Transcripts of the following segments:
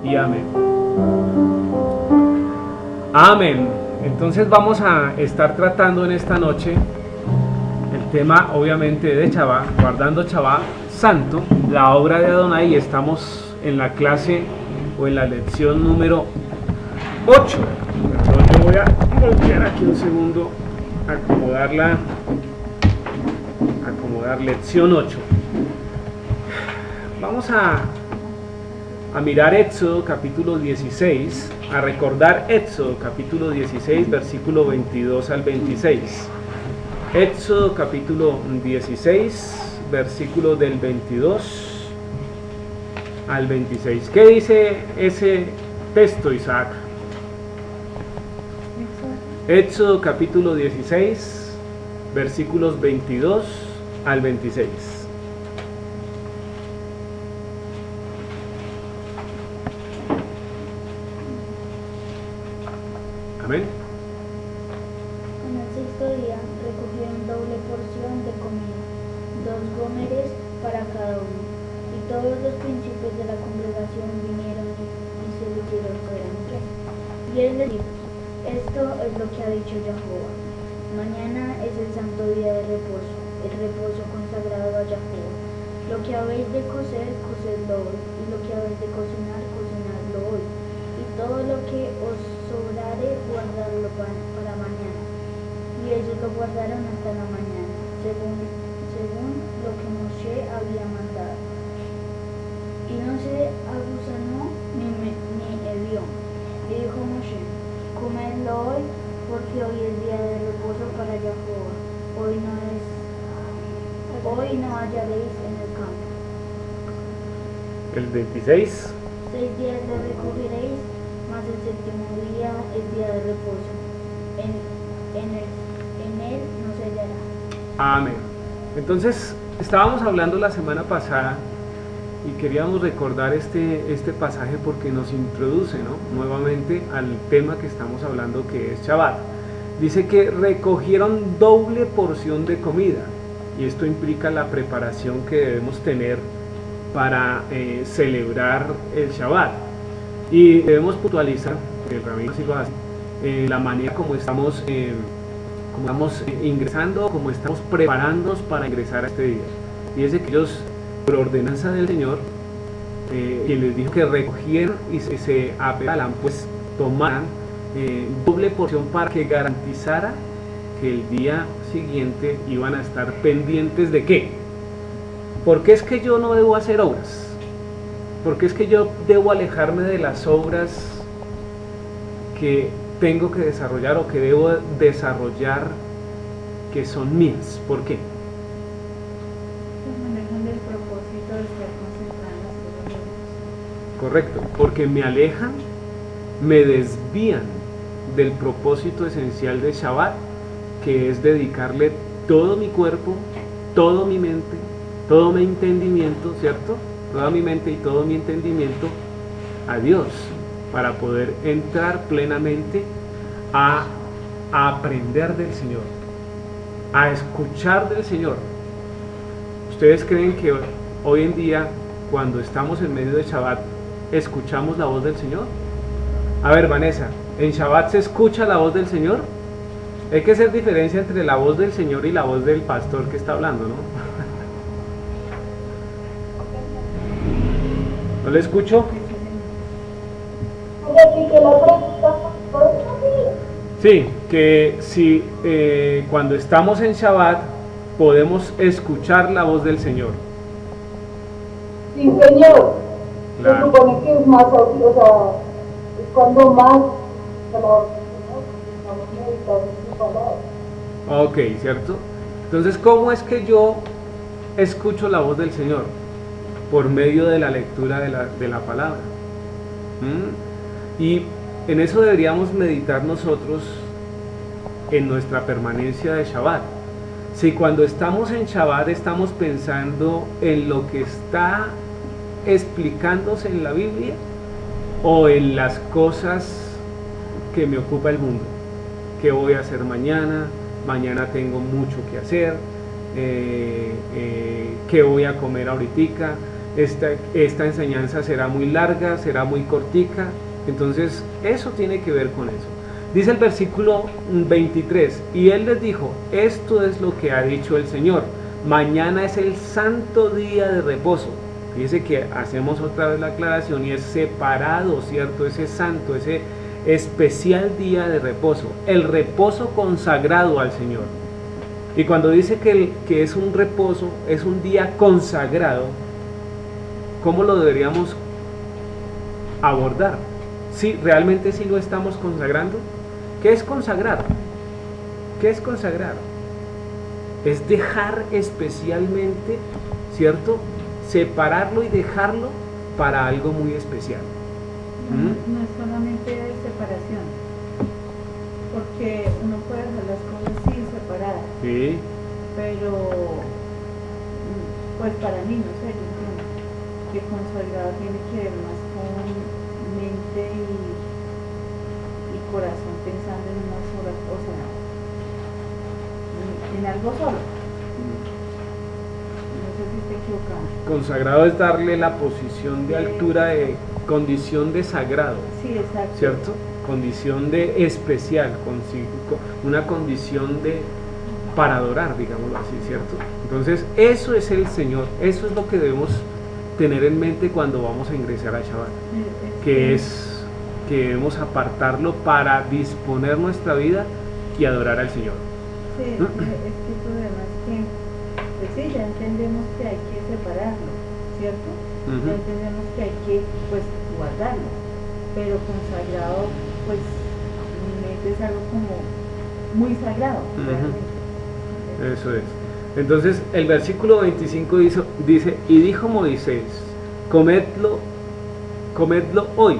y amén. Amén. Entonces vamos a estar tratando en esta noche el tema obviamente de Shabbat, guardando Shabbat santo, la obra de Adonai, y estamos en la clase o en la lección número 8. Perdón, yo voy a voltear aquí un segundo, acomodar lección 8. Vamos a mirar Éxodo capítulo 16, a recordar Éxodo capítulo 16, versículo 22 al 26. Éxodo capítulo 16, versículo del 22 al 26. ¿Qué dice ese texto, Isaac? Éxodo capítulo 16, versículos 22 al 26. Amén. En el sexto día recogieron doble porción de comida, 2 gómeres para cada uno. Y todos los príncipes de la congregación vinieron y se lo hicieron sobre Andrés. Y él les dijo: esto es lo que ha dicho Jehová. Mañana es el santo día de reposo, el reposo consagrado a Jehová. Lo que habéis de cocer, cocedlo hoy, y lo que habéis de cocinar, cocinadlo hoy. Y todo lo que os sobrare, guardarlo para mañana. Y ellos lo guardaron hasta la mañana, según lo que Moshe había mandado. Y no se agusanó ni hebió. Y dijo Moshe: comedlo hoy, porque hoy es día de reposo para Jehová. Hoy no hallaréis en el campo. El 26. 6 días lo recogeréis, mas el séptimo día es día de reposo. En él no se hallará. Amén. Entonces, estábamos hablando la semana pasada y queríamos recordar este pasaje porque nos introduce, ¿no?, nuevamente al tema que estamos hablando, que es Shabbat. Dice que recogieron doble porción de comida, y esto implica la preparación que debemos tener para celebrar el Shabbat. Y debemos puntualizar, el rabino sí lo hace, la manera como estamos ingresando, como estamos preparándonos para ingresar a este día. Y es que ellos, por ordenanza del Señor, quien les dijo que recogieran y se apegaran, pues tomaran doble porción para que garantizara que el día siguiente iban a estar pendientes de ¿qué? Porque es que yo no debo hacer obras, porque es que yo debo alejarme de las obras que tengo que desarrollar o que debo desarrollar, que son mías. ¿Por qué? Se manejan del propósito de estar concentradas en las cosas de Dios. Correcto, porque me alejan, me desvían del propósito esencial de Shabbat, que es dedicarle todo mi cuerpo, toda mi mente, todo mi entendimiento, ¿cierto? Toda mi mente y todo mi entendimiento a Dios, para poder entrar plenamente a aprender del Señor, a escuchar del Señor. ¿Ustedes creen que hoy en día, cuando estamos en medio de Shabbat, escuchamos la voz del Señor? A ver, Vanessa, ¿en Shabbat se escucha la voz del Señor? Hay que hacer diferencia entre la voz del Señor y la voz del pastor que está hablando, ¿no? ¿No le escucho? Sí, que si cuando estamos en Shabbat podemos escuchar la voz del Señor. Sí, Señor. Claro. Se supone que es más, o sea, es cuando más estamos meditando en su palabra. Ok, ¿cierto? Entonces, ¿cómo es que yo escucho la voz del Señor? Por medio de la lectura de la palabra. Y en eso deberíamos meditar nosotros en nuestra permanencia de Shabbat. Si cuando estamos en Shabbat estamos pensando en lo que está explicándose en la Biblia o en las cosas que me ocupa el mundo, qué voy a hacer mañana tengo mucho que hacer, qué voy a comer ahoritica, esta enseñanza será muy larga, será muy cortica. Entonces eso tiene que ver con eso. Dice el versículo 23, y él les dijo, esto es lo que ha dicho el Señor, mañana es el santo día de reposo. Fíjese que hacemos otra vez la aclaración y es separado, ¿cierto? Ese santo, ese especial día de reposo, el reposo consagrado al Señor. Y cuando dice que es un reposo, es un día consagrado, ¿cómo lo deberíamos abordar? ¿Sí, realmente sí lo estamos consagrando? ¿Qué es consagrar? ¿Qué es consagrar? Es dejar especialmente, ¿cierto? Separarlo y dejarlo para algo muy especial. No es solamente de separación, porque uno puede hacer las cosas sí separadas, Sí. pero pues para mí, no sé, yo entiendo que consagrado tiene que ver más con mente y corazón pensando en una sola cosa, en algo solo. No sé si estoy equivocado. Consagrado es darle la posición de altura de condición de sagrado, Sí, exacto. ¿cierto? Condición de especial, una condición de para adorar, digámoslo así, ¿cierto? Entonces, eso es el Señor, eso es lo que debemos tener en mente cuando vamos a ingresar a Shabbat, que debemos apartarlo para disponer nuestra vida y adorar al Señor. Sí, es que el problema es que, pues sí, ya entendemos que hay que separarlo, ¿cierto? Ya entendemos que hay que, pues, guardarlo, pero consagrado, pues, en mi mente es algo como muy sagrado, realmente. Eso es. Entonces, el versículo 25 dice, y dijo Moisés, comedlo hoy,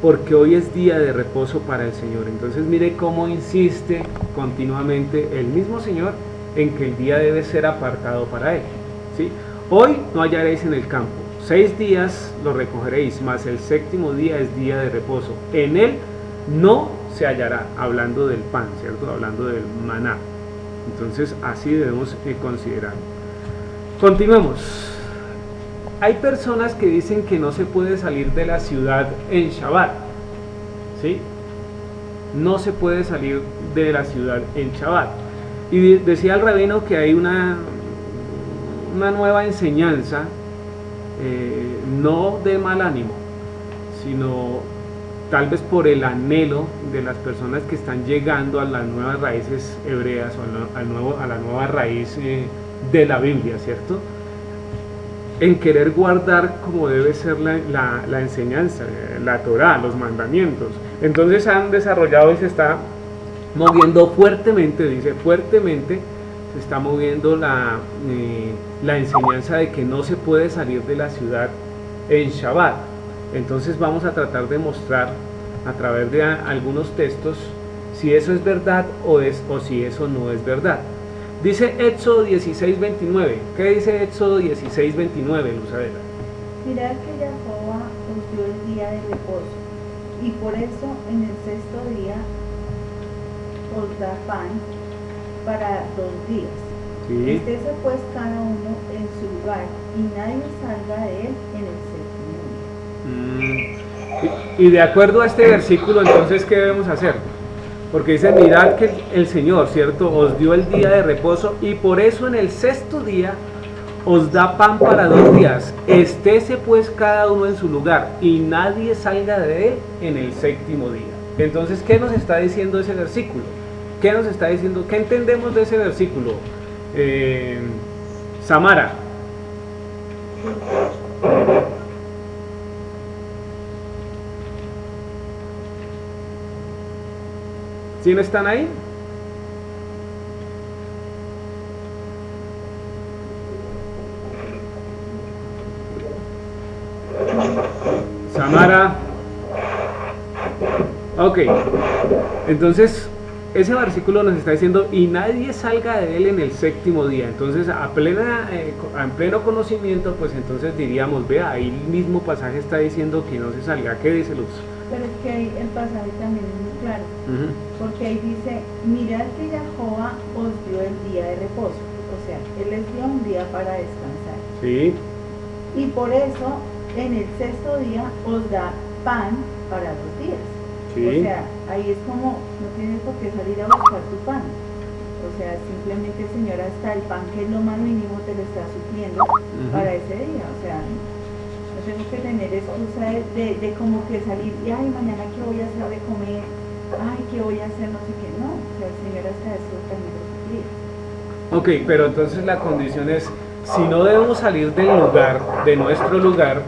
porque hoy es día de reposo para el Señor. Entonces mire cómo insiste continuamente el mismo Señor en que el día debe ser apartado para Él, ¿sí? Hoy no hallaréis en el campo, 6 días lo recogeréis, mas el 7º día es día de reposo. En él no se hallará, hablando del pan, ¿cierto? Hablando del maná. Entonces así debemos considerar. Continuemos. Hay personas que dicen que no se puede salir de la ciudad en Shabbat, ¿sí? No se puede salir de la ciudad en Shabbat. Y decía el rabino que hay una nueva enseñanza, no de mal ánimo, sino tal vez por el anhelo de las personas que están llegando a las nuevas raíces hebreas o a la nueva raíz de la Biblia, ¿cierto? En querer guardar como debe ser la enseñanza, la Torá, los mandamientos. Entonces han desarrollado y se está moviendo fuertemente, dice fuertemente, se está moviendo la enseñanza de que no se puede salir de la ciudad en Shabbat. Entonces vamos a tratar de mostrar a través de algunos textos si eso es verdad o si eso no es verdad. Dice Éxodo 16:29. ¿Qué dice Éxodo 16:29, Luzadela? Mirad que Jehová os dio el día de reposo, y por eso en el 6º día os da pan para 2 días. Sí. Estése pues cada uno en su lugar, y nadie salga de él en el 7º día. Y de acuerdo a este versículo, entonces, ¿qué debemos hacer? Porque dice, mirad que el Señor, ¿cierto?, os dio el día de reposo, y por eso en el 6º día os da pan para 2 días. Estése pues cada uno en su lugar, y nadie salga de él en el 7º día. Entonces, ¿qué nos está diciendo ese versículo? ¿Qué nos está diciendo? ¿Qué entendemos de ese versículo? Samara. ¿Sí no están ahí? Samara. Ok. Entonces, ese versículo nos está diciendo, y nadie salga de él en el 7º día. Entonces, en pleno conocimiento, pues entonces diríamos, vea, ahí el mismo pasaje está diciendo que no se salga. ¿Qué dice Luz? Pero es que ahí el pasaje también es muy claro, porque ahí dice, mirad que Jehová os dio el día de reposo, o sea, él les dio un día para descansar. Sí. Y por eso en el sexto día os da pan para 2 días. Sí. O sea, ahí es como, no tienes por qué salir a buscar tu pan. O sea, simplemente el Señor hasta el pan, que es lo más mínimo, te lo está supliendo para ese día. O sea, no tengo que tener excusa de como que salir y, ay, mañana qué voy a hacer de comer, ay, qué voy a hacer, no sé qué. No, o sea, el Señor hasta eso también lo suplía. Ok, pero entonces la condición es, si no debemos salir del lugar, de nuestro lugar,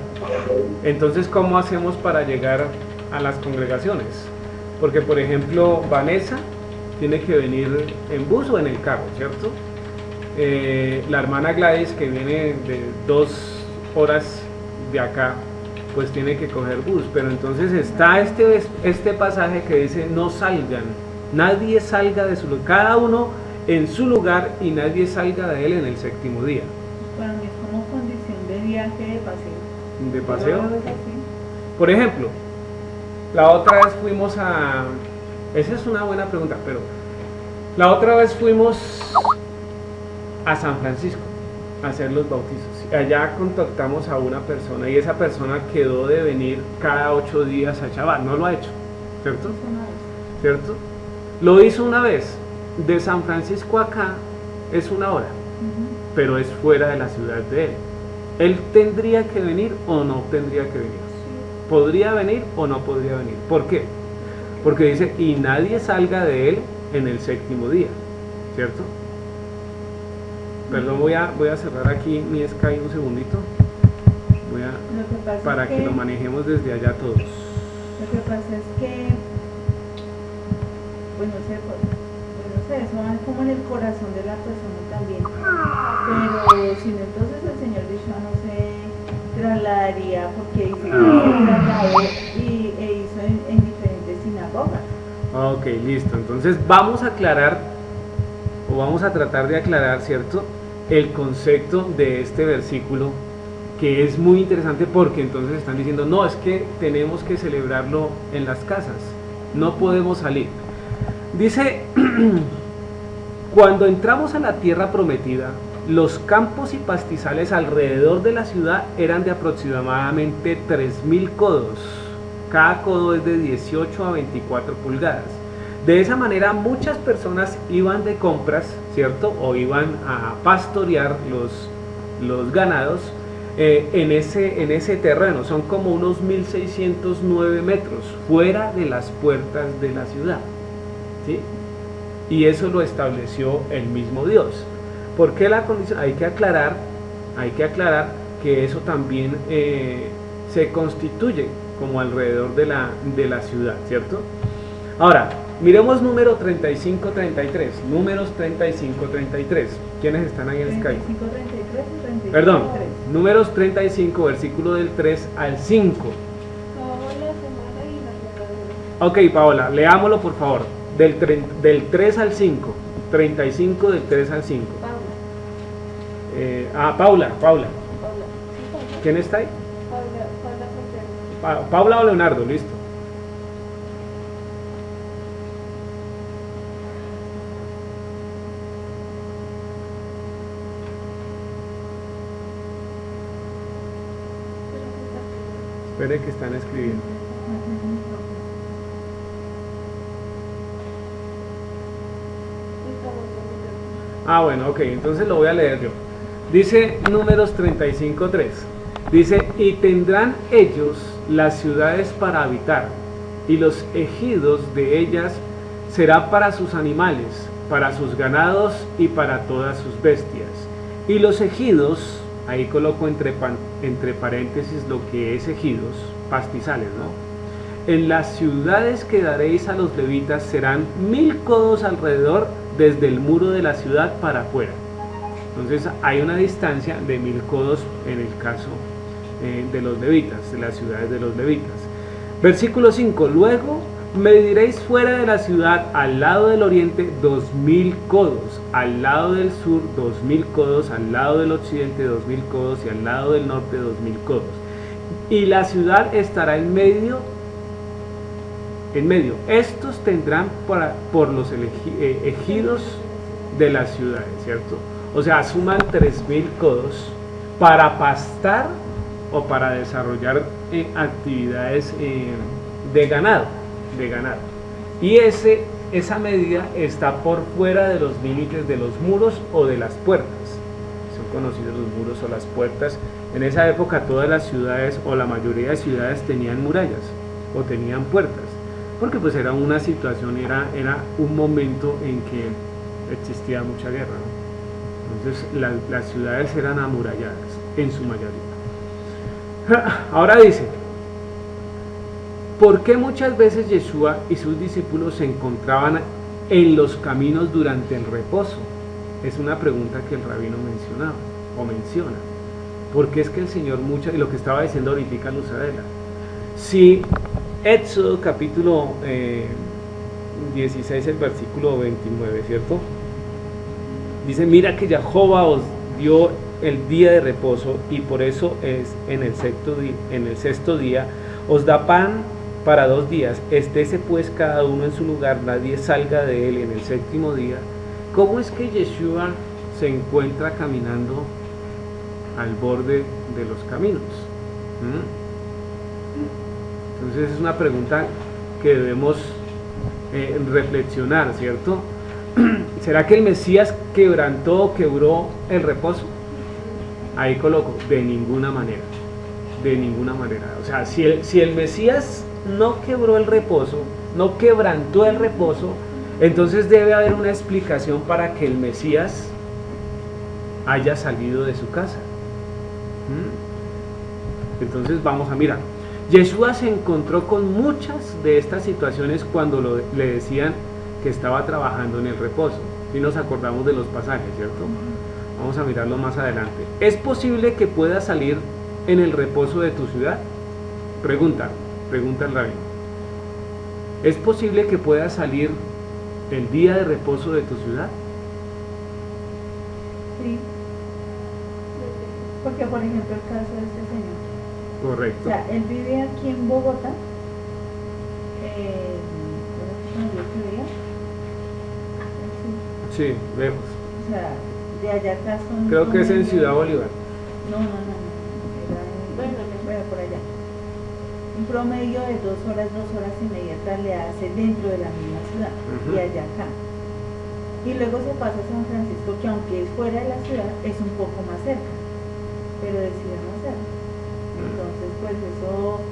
entonces ¿cómo hacemos para llegar a las congregaciones? Porque, por ejemplo, Vanessa tiene que venir en bus o en el carro, ¿cierto? La hermana Gladys, que viene de 2 horas de acá, pues tiene que coger bus. Pero entonces está este pasaje que dice, no salgan, nadie salga de su lugar, cada uno en su lugar y nadie salga de él en el séptimo día. Para mí es como condición de viaje, de paseo. ¿De paseo? Yo lo veo así. Por ejemplo, la otra vez fuimos a... Esa es una buena pregunta, pero la otra vez fuimos a San Francisco a hacer los bautizos. Allá contactamos a una persona y esa persona quedó de venir cada 8 días a Shabbat. No lo ha hecho, ¿cierto? ¿Cierto? Lo hizo una vez. De San Francisco acá es 1 hora, pero es fuera de la ciudad de él. ¿Él tendría que venir o no tendría que venir? ¿Podría venir o no podría venir? ¿Por qué? Porque dice, y nadie salga de él en el séptimo día, ¿cierto? Perdón, voy a cerrar aquí mi Skype un segundito. Para que lo manejemos desde allá todos. Lo que pasa es que, pues no sé, eso va como en el corazón de la persona también. Pero si no, entonces el Señor Yeshua no se trasladaría, porque dice que se trasladó e hizo en diferentes sinagogas. Ok, listo. Entonces vamos a aclarar, o vamos a tratar de aclarar, ¿cierto?, el concepto de este versículo, que es muy interesante, porque entonces están diciendo, no, es que tenemos que celebrarlo en las casas, no podemos salir. Dice, cuando entramos a la tierra prometida, los campos y pastizales alrededor de la ciudad eran de aproximadamente 3.000 codos. Cada codo es de 18 a 24 pulgadas. De esa manera muchas personas iban de compras, ¿cierto? O iban a pastorear los ganados en ese terreno. Son como unos 1.609 metros fuera de las puertas de la ciudad, ¿sí? Y eso lo estableció el mismo Dios. ¿Por qué la condición? Hay que aclarar que eso también se constituye como alrededor de la ciudad, ¿cierto? Ahora, miremos número 35-33. Números 35-33. ¿Quiénes están ahí en Skype? 35, 33 y 33. Perdón, números 35, versículo del 3 al 5. Ok, Paola, leámoslo por favor. Del 3 al 5. 35 del 3 al 5. Paula. ¿Quién está ahí? Paula o Leonardo, listo. Espere que están escribiendo. Bueno, ok, entonces lo voy a leer yo. Dice Números 35:3. Dice, y tendrán ellos las ciudades para habitar, y los ejidos de ellas será para sus animales, para sus ganados y para todas sus bestias. Y los ejidos, ahí coloco entre paréntesis lo que es ejidos, pastizales, ¿no? En las ciudades que daréis a los levitas serán 1.000 codos alrededor desde el muro de la ciudad para afuera. Entonces hay una distancia de 1.000 codos en el caso de los levitas, de las ciudades de los levitas. Versículo 5, luego mediréis fuera de la ciudad al lado del oriente 2.000 codos, al lado del sur 2.000 codos, al lado del occidente 2.000 codos y al lado del norte 2.000 codos. Y la ciudad estará en medio. Estos tendrán por los ejidos de las ciudades, ¿cierto? O sea, suman 3.000 codos para pastar o para desarrollar actividades de ganado, y esa medida está por fuera de los límites de los muros o de las puertas. Son conocidos los muros o las puertas. En esa época todas las ciudades o la mayoría de ciudades tenían murallas o tenían puertas, porque pues era una situación, era un momento en que existía mucha guerra, ¿no? Entonces las ciudades eran amuralladas en su mayoría. Ahora dice, ¿por qué muchas veces Yeshua y sus discípulos se encontraban en los caminos durante el reposo? Es una pregunta que el rabino menciona. Porque es que el Señor y lo que estaba diciendo ahorita Luz Adela, si Éxodo capítulo 16, el versículo 29, ¿cierto? Dice, mira que Jehová os dio el día de reposo y por eso es en el sexto día os da pan para 2 días, estése pues cada uno en su lugar, nadie salga de él en el séptimo día. ¿Cómo es que Yeshua se encuentra caminando al borde de los caminos? Entonces es una pregunta que debemos reflexionar, ¿cierto? ¿Será que el Mesías quebró el reposo? Ahí coloco, de ninguna manera. O sea, si el Mesías no quebró el reposo, no quebrantó el reposo, entonces debe haber una explicación para que el Mesías haya salido de su casa. Entonces vamos a mirar. Yeshua se encontró con muchas de estas situaciones cuando le decían que estaba trabajando en el reposo. Si nos acordamos de los pasajes, ¿cierto? Vamos a mirarlo más adelante. ¿Es posible que puedas salir en el reposo de tu ciudad? Pregunta el rabino. ¿Es posible que puedas salir el día de reposo de tu ciudad? Sí. Porque, por ejemplo, el caso de este señor. Correcto. O sea, él vive aquí en Bogotá. Sí, lejos. O sea, de allá acá son... Creo que es en Ciudad Bolívar. No. Era por allá. Un promedio de 2 horas y media le hace dentro de la misma ciudad, y allá acá. Y luego se pasa a San Francisco, que aunque es fuera de la ciudad, es un poco más cerca, pero decide no hacerlo. Entonces, pues eso,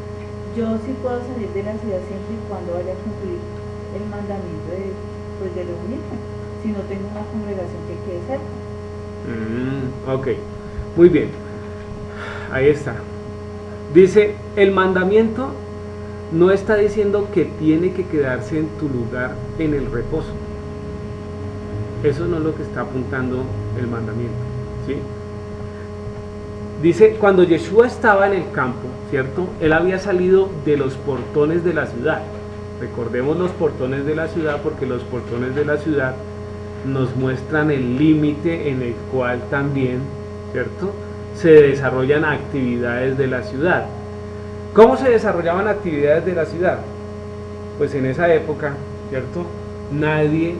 yo sí puedo salir de la ciudad siempre y cuando vaya a cumplir el mandamiento de reunirme, si no tengo una congregación que quede cerca. Ok, muy bien. Ahí está. Dice, el mandamiento no está diciendo que tiene que quedarse en tu lugar en el reposo. Eso no es lo que está apuntando el mandamiento, ¿sí? Dice, cuando Yeshua estaba en el campo, ¿cierto? Él había salido de los portones de la ciudad. Recordemos los portones de la ciudad, porque los portones de la ciudad nos muestran el límite en el cual también, ¿cierto?, se desarrollan actividades de la ciudad. ¿Cómo se desarrollaban actividades de la ciudad? Pues en esa época, ¿cierto?, nadie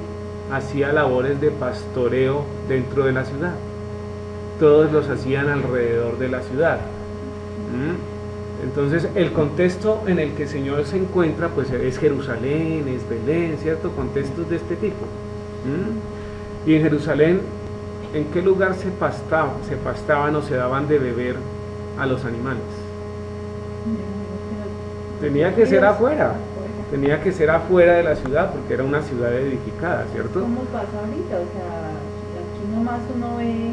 hacía labores de pastoreo dentro de la ciudad. Todos los hacían alrededor de la ciudad. Entonces el contexto en el que el Señor se encuentra pues es Jerusalén, es Belén, ¿cierto? Contextos de este tipo. Y en Jerusalén, ¿en qué lugar se pastaban o se daban de beber a los animales? Tenía que ser afuera de la ciudad, porque era una ciudad edificada, ¿cierto? ¿Cómo pasa ahorita? O sea, aquí nomás uno ve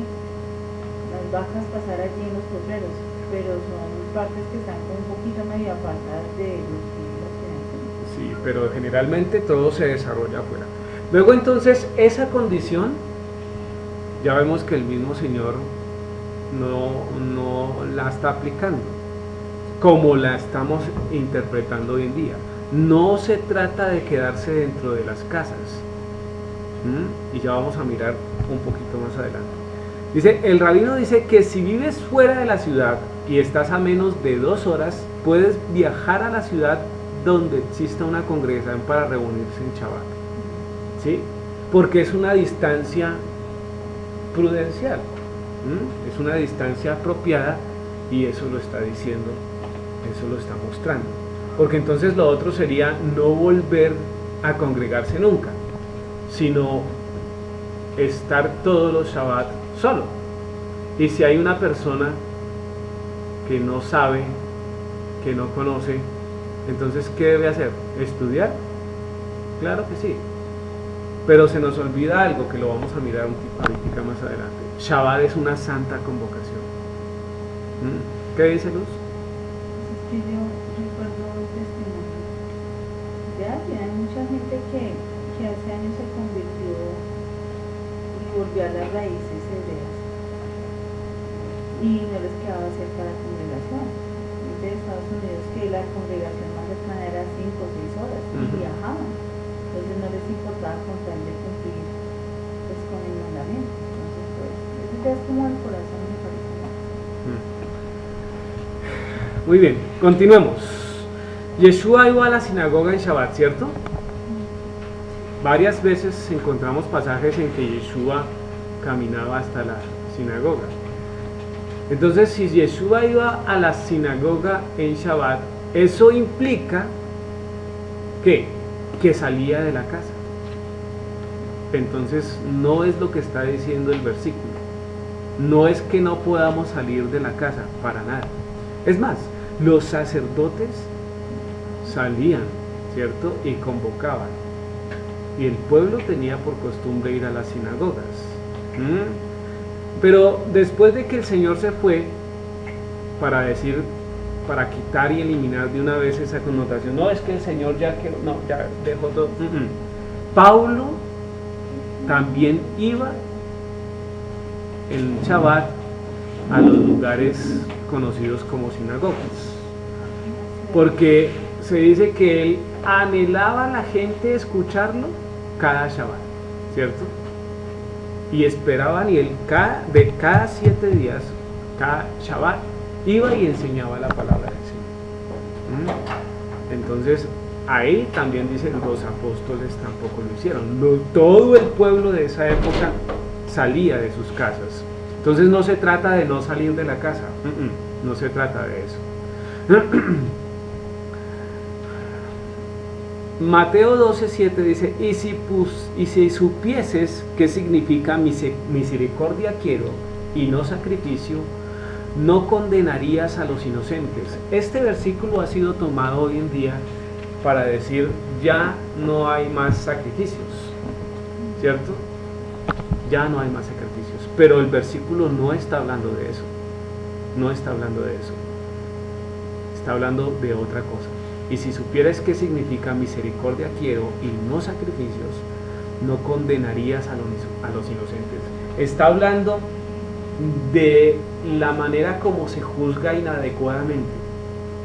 las vacas pasar allí en los potreros, pero son partes que están un poquito medio apartadas de los que Sí, pero generalmente todo se desarrolla afuera. Luego entonces esa condición, ya vemos que el mismo Señor no la está aplicando como la estamos interpretando hoy en día. No se trata de quedarse dentro de las casas. Y ya vamos a mirar un poquito más adelante. Dice, el rabino dice que si vives fuera de la ciudad y estás a menos de 2 horas, puedes viajar a la ciudad donde exista una congregación para reunirse en Shabbat. ¿Sí? Porque es una distancia prudencial. Es una distancia apropiada Y eso lo está diciendo, eso lo está mostrando. Porque entonces lo otro sería no volver a congregarse nunca, sino estar todos los Shabbat solo. Y si hay una persona que no sabe, que no conoce, entonces ¿qué debe hacer? ¿Estudiar? Claro que sí. Pero se nos olvida algo que lo vamos a mirar ahorita más adelante. Shabbat es una santa convocación. ¿Qué dice Luz? Es que yo recuerdo un testimonio de alguien. Hay mucha gente que hace años se convirtió y volvió a las raíces hebreas y no les quedaba cerca la congregación. De Estados Unidos, que la congregación más cercana era 5 o 6 horas y viajaban, entonces no les importaba con tal de cumplir pues con el mandamiento. Entonces pues eso ya es como el corazón, me parece. Muy bien, continuemos. Yeshua iba a la sinagoga en Shabbat, ¿cierto? Varias veces encontramos pasajes en que Yeshua caminaba hasta la sinagoga. Entonces, si Yeshua iba a la sinagoga en Shabbat, eso implica que salía de la casa. Entonces, no es lo que está diciendo el versículo. No es que no podamos salir de la casa, para nada. Es más, los sacerdotes salían, ¿cierto? Y convocaban. Y el pueblo tenía por costumbre ir a las sinagogas. Pero después de que el Señor se fue, para quitar y eliminar de una vez esa connotación, no es que el Señor ya dejó todo. Pablo también iba en Shabbat a los lugares conocidos como sinagogas, porque se dice que él anhelaba a la gente escucharlo cada Shabbat, ¿cierto? Y esperaban, y él de cada 7 días, cada Shabbat, iba y enseñaba la palabra del Señor. Entonces, ahí también dicen, los apóstoles tampoco lo hicieron. Todo el pueblo de esa época salía de sus casas. Entonces no se trata de no salir de la casa, no se trata de eso. Mateo 12:7 dice, y si supieses qué significa misericordia quiero y no sacrificio, no condenarías a los inocentes. Este versículo ha sido tomado hoy en día para decir, ya no hay más sacrificios, ¿cierto? Ya no hay más sacrificios, pero el versículo no está hablando de eso, no está hablando de eso, está hablando de otra cosa. Y si supieras qué significa misericordia quiero y no sacrificios, no condenarías a los inocentes. Está hablando de la manera como se juzga inadecuadamente,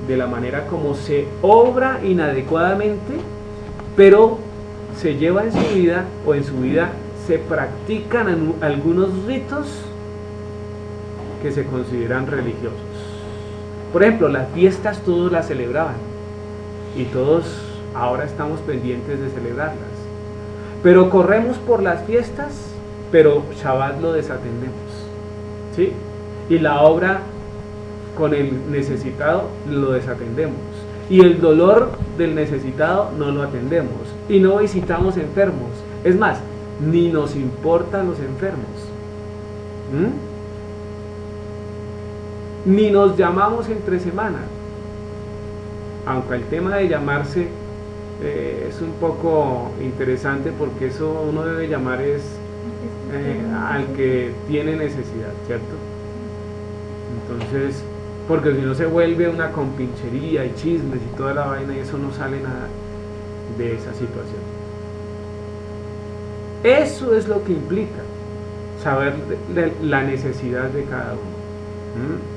de la manera como se obra inadecuadamente, pero se lleva en su vida, o en su vida se practican algunos ritos que se consideran religiosos. Por ejemplo, las fiestas todos las celebraban y todos ahora estamos pendientes de celebrarlas, pero corremos por las fiestas, pero Shabbat lo desatendemos, ¿sí? Y la obra con el necesitado lo desatendemos, y el dolor del necesitado no lo atendemos, y no visitamos enfermos. Es más, ni nos importan los enfermos, ni nos llamamos entre semana, aunque el tema de llamarse es un poco interesante, porque eso uno debe llamar al que tiene necesidad, ¿cierto? Entonces, porque si no se vuelve una compinchería y chismes y toda la vaina, y eso no sale nada de esa situación. Eso es lo que implica saber la necesidad de cada uno.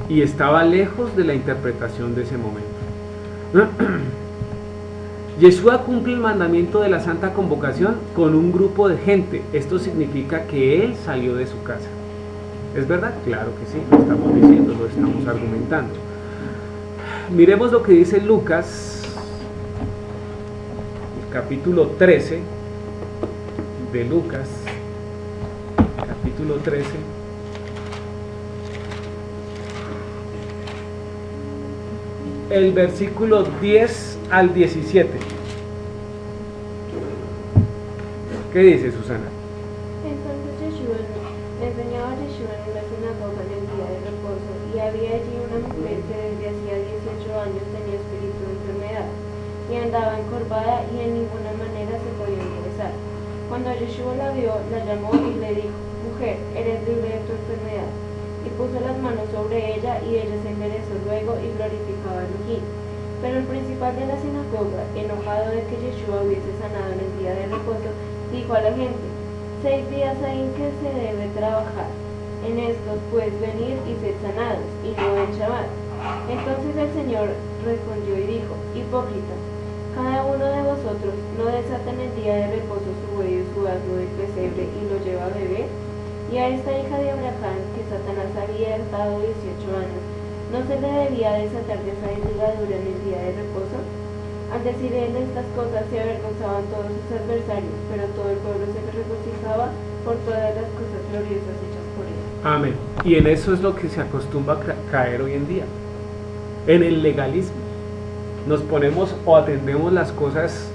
Y estaba lejos de la interpretación de ese momento. Yeshua cumple el mandamiento de la Santa Convocación con un grupo de gente. Esto significa que él salió de su casa. ¿Es verdad? Claro que sí, lo estamos diciendo, lo estamos argumentando. Miremos lo que dice Lucas, el capítulo 13 de Lucas, capítulo 13. el versículo 10 al 17. ¿Qué dice Susana? Entonces enseñaba Yeshua en una sinagoga en el día de reposo, y había allí una mujer que desde hacía 18 años tenía espíritu de enfermedad, y andaba encorvada y en ninguna manera se podía enderezar. Cuando Yeshua la vio, la llamó y le dijo: Mujer, eres libre de tu enfermedad. Y puso las manos sobre ella, y ella se enderezó luego y glorificaba a Elohim. Pero el principal de la sinagoga, enojado de que Yeshua hubiese sanado en el día de reposo, dijo a la gente: 6 días hay en que se debe trabajar. En estos pues venir y ser sanados, y no en Shabbat. Entonces el Señor respondió y dijo: Hipócritas, cada uno de vosotros no desata en el día de reposo su buey o su asno del pesebre y lo lleva a beber. Y a esta hija de Abraham, que Satanás había dado 18 años, ¿no se le debía desatar de esa ligadura en el día de reposo? Al decir él estas cosas se avergonzaban todos sus adversarios, pero todo el pueblo se regocijaba por todas las cosas gloriosas hechas por él. Amén. Y en eso es lo que se acostumbra a caer hoy en día, en el legalismo. Nos ponemos o atendemos las cosas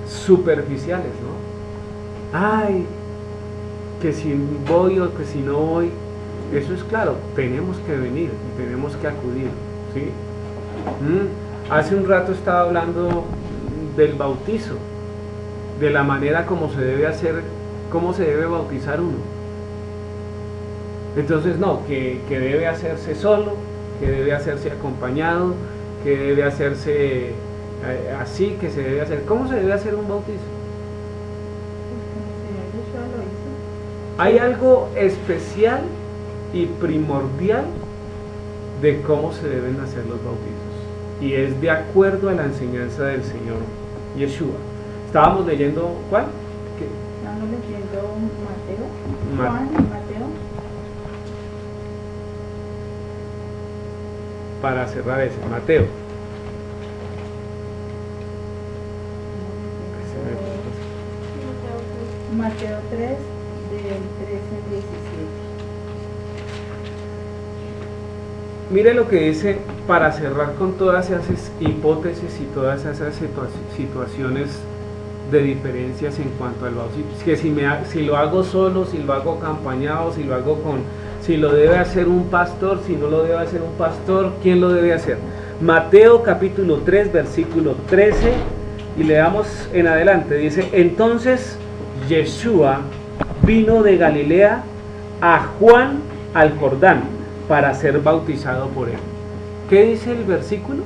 superficiales, ¿no? Ay, que si voy o que si no voy, eso es claro, tenemos que venir y tenemos que acudir, ¿sí? Hace un rato estaba hablando del bautizo, de la manera como se debe hacer, cómo se debe bautizar uno. Entonces no, que debe hacerse solo, que debe hacerse acompañado, que debe hacerse así, que se debe hacer. ¿Cómo se debe hacer un bautizo? Hay algo especial y primordial de cómo se deben hacer los bautizos, y es de acuerdo a la enseñanza del Señor Yeshua. Estábamos leyendo, ¿cuál? Estamos leyendo Mateo. Ma- Juan, Mateo. Para cerrar ese, Mateo. Mateo 3, del 13 al 17. Mire lo que dice, para cerrar con todas esas hipótesis y todas esas situaciones de diferencias en cuanto al bautismo. Que si lo hago solo, si lo hago acompañado, si lo hago si lo debe hacer un pastor, si no lo debe hacer un pastor, ¿quién lo debe hacer? Mateo capítulo 3, versículo 13, y le damos en adelante, dice: entonces Yeshua vino de Galilea a Juan al Jordán para ser bautizado por él. ¿Qué dice el versículo?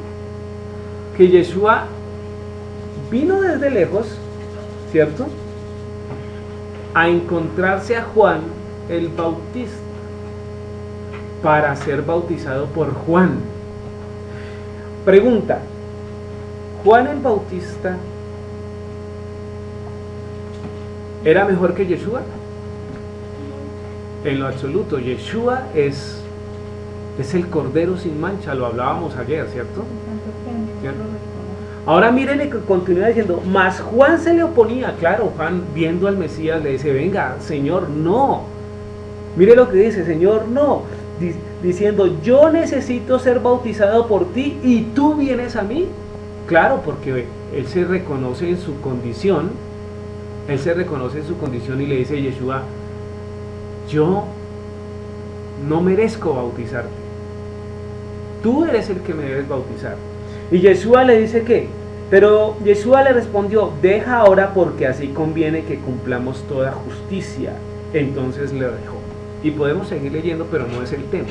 Que Yeshua vino desde lejos, ¿cierto?, a encontrarse a Juan el Bautista para ser bautizado por Juan. Pregunta: ¿Juan el Bautista era mejor que Yeshua? En lo absoluto. Yeshua es el Cordero sin mancha, lo hablábamos ayer, ¿cierto? ¿Cierto? Ahora mírenle que continúa diciendo: mas Juan se le oponía. Claro, Juan, viendo al Mesías, le dice: venga, Señor, no. Mire lo que dice: Señor, no. Diciendo: yo necesito ser bautizado por ti y tú vienes a mí. Claro, porque él se reconoce en su condición. Él se reconoce en su condición y le dice a Yeshua: yo no merezco bautizarte. Tú eres el que me debes bautizar. Y Yeshua le dice ¿qué? Pero Yeshua le respondió: deja ahora, porque así conviene que cumplamos toda justicia. Entonces le dejó. Y podemos seguir leyendo, pero no es el tema.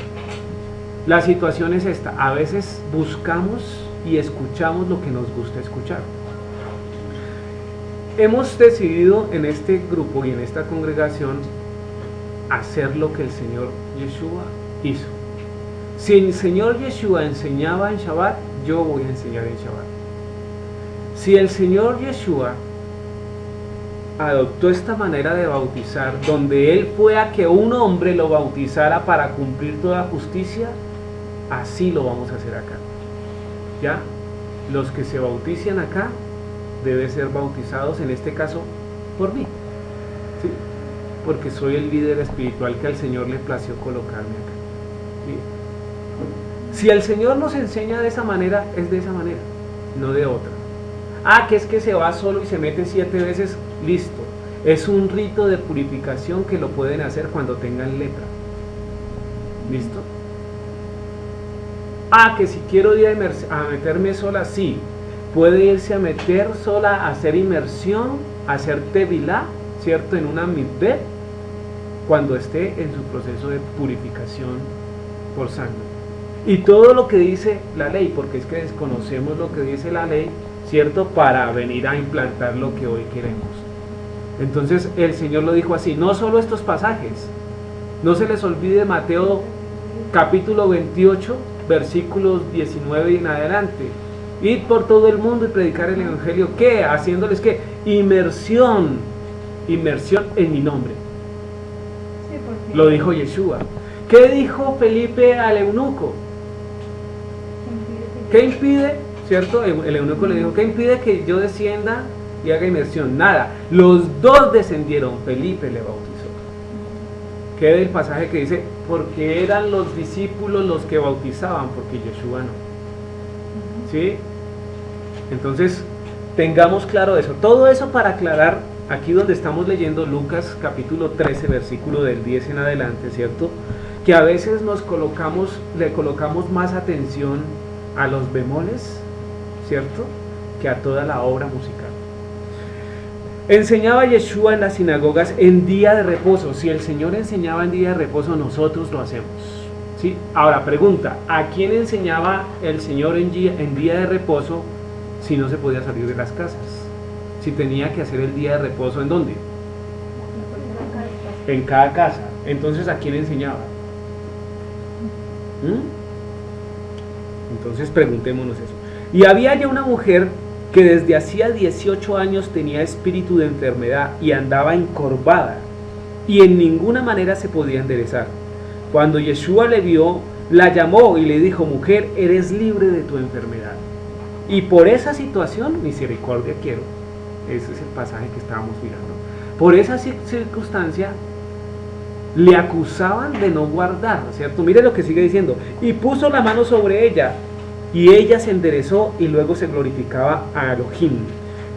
La situación es esta: a veces buscamos y escuchamos lo que nos gusta escuchar. Hemos decidido en este grupo y en esta congregación hacer lo que el Señor Yeshua hizo. Si el Señor Yeshua enseñaba en Shabbat, yo voy a enseñar en Shabbat. Si el Señor Yeshua adoptó esta manera de bautizar, donde Él fue a que un hombre lo bautizara para cumplir toda justicia, así lo vamos a hacer acá. ¿Ya? Los que se bauticen acá deben ser bautizados, en este caso, por mí. ¿Sí? Porque soy el líder espiritual que al Señor le plació colocarme acá. ¿Sí? Si el Señor nos enseña de esa manera, es de esa manera, no de otra. Que es que se va solo y se mete 7 veces, listo. Es un rito de purificación que lo pueden hacer cuando tengan lepra. ¿Listo? Que si quiero ir a meterme sola, sí. Puede irse a meter sola, a hacer inmersión, a hacer tevilá, ¿cierto? En una mikveh, cuando esté en su proceso de purificación por sangre. Y todo lo que dice la ley, porque es que desconocemos lo que dice la ley, ¿cierto? Para venir a implantar lo que hoy queremos. Entonces el Señor lo dijo así, no solo estos pasajes, no se les olvide Mateo capítulo 28, versículos 19 y en adelante. Id por todo el mundo y predicar el evangelio, ¿qué? Haciéndoles ¿qué? Inmersión en mi nombre. Sí, porque Lo dijo Yeshua. ¿Qué dijo Felipe al eunuco? ¿Qué impide? ¿Cierto? El eunuco le dijo, ¿qué impide que yo descienda y haga inmersión? Nada. Los dos descendieron, Felipe le bautizó. ¿Qué es el pasaje que dice? Porque eran los discípulos los que bautizaban, porque Yeshua no. ¿Sí? Entonces, tengamos claro eso. Todo eso para aclarar, aquí donde estamos leyendo Lucas capítulo 13, versículo del 10 en adelante, ¿cierto? Que a veces le colocamos más atención a los bemoles, ¿cierto? Que a toda la obra musical. Enseñaba Yeshua en las sinagogas en día de reposo. Si el Señor enseñaba en día de reposo, nosotros lo hacemos. ¿Sí? Ahora pregunta, ¿a quién enseñaba el Señor en día de reposo si no se podía salir de las casas? Si tenía que hacer el día de reposo, ¿en dónde? En cada casa. Entonces, ¿a quién enseñaba? Entonces preguntémonos eso. Y había ya una mujer que desde hacía 18 años tenía espíritu de enfermedad y andaba encorvada y en ninguna manera se podía enderezar. Cuando Yeshua le vio, la llamó y le dijo, mujer, eres libre de tu enfermedad. Y por esa situación, misericordia quiero. Ese es el pasaje que estábamos mirando. Por esa circunstancia, le acusaban de no guardar, ¿cierto? Mire lo que sigue diciendo. Y puso la mano sobre ella, y ella se enderezó y luego se glorificaba a Elohim.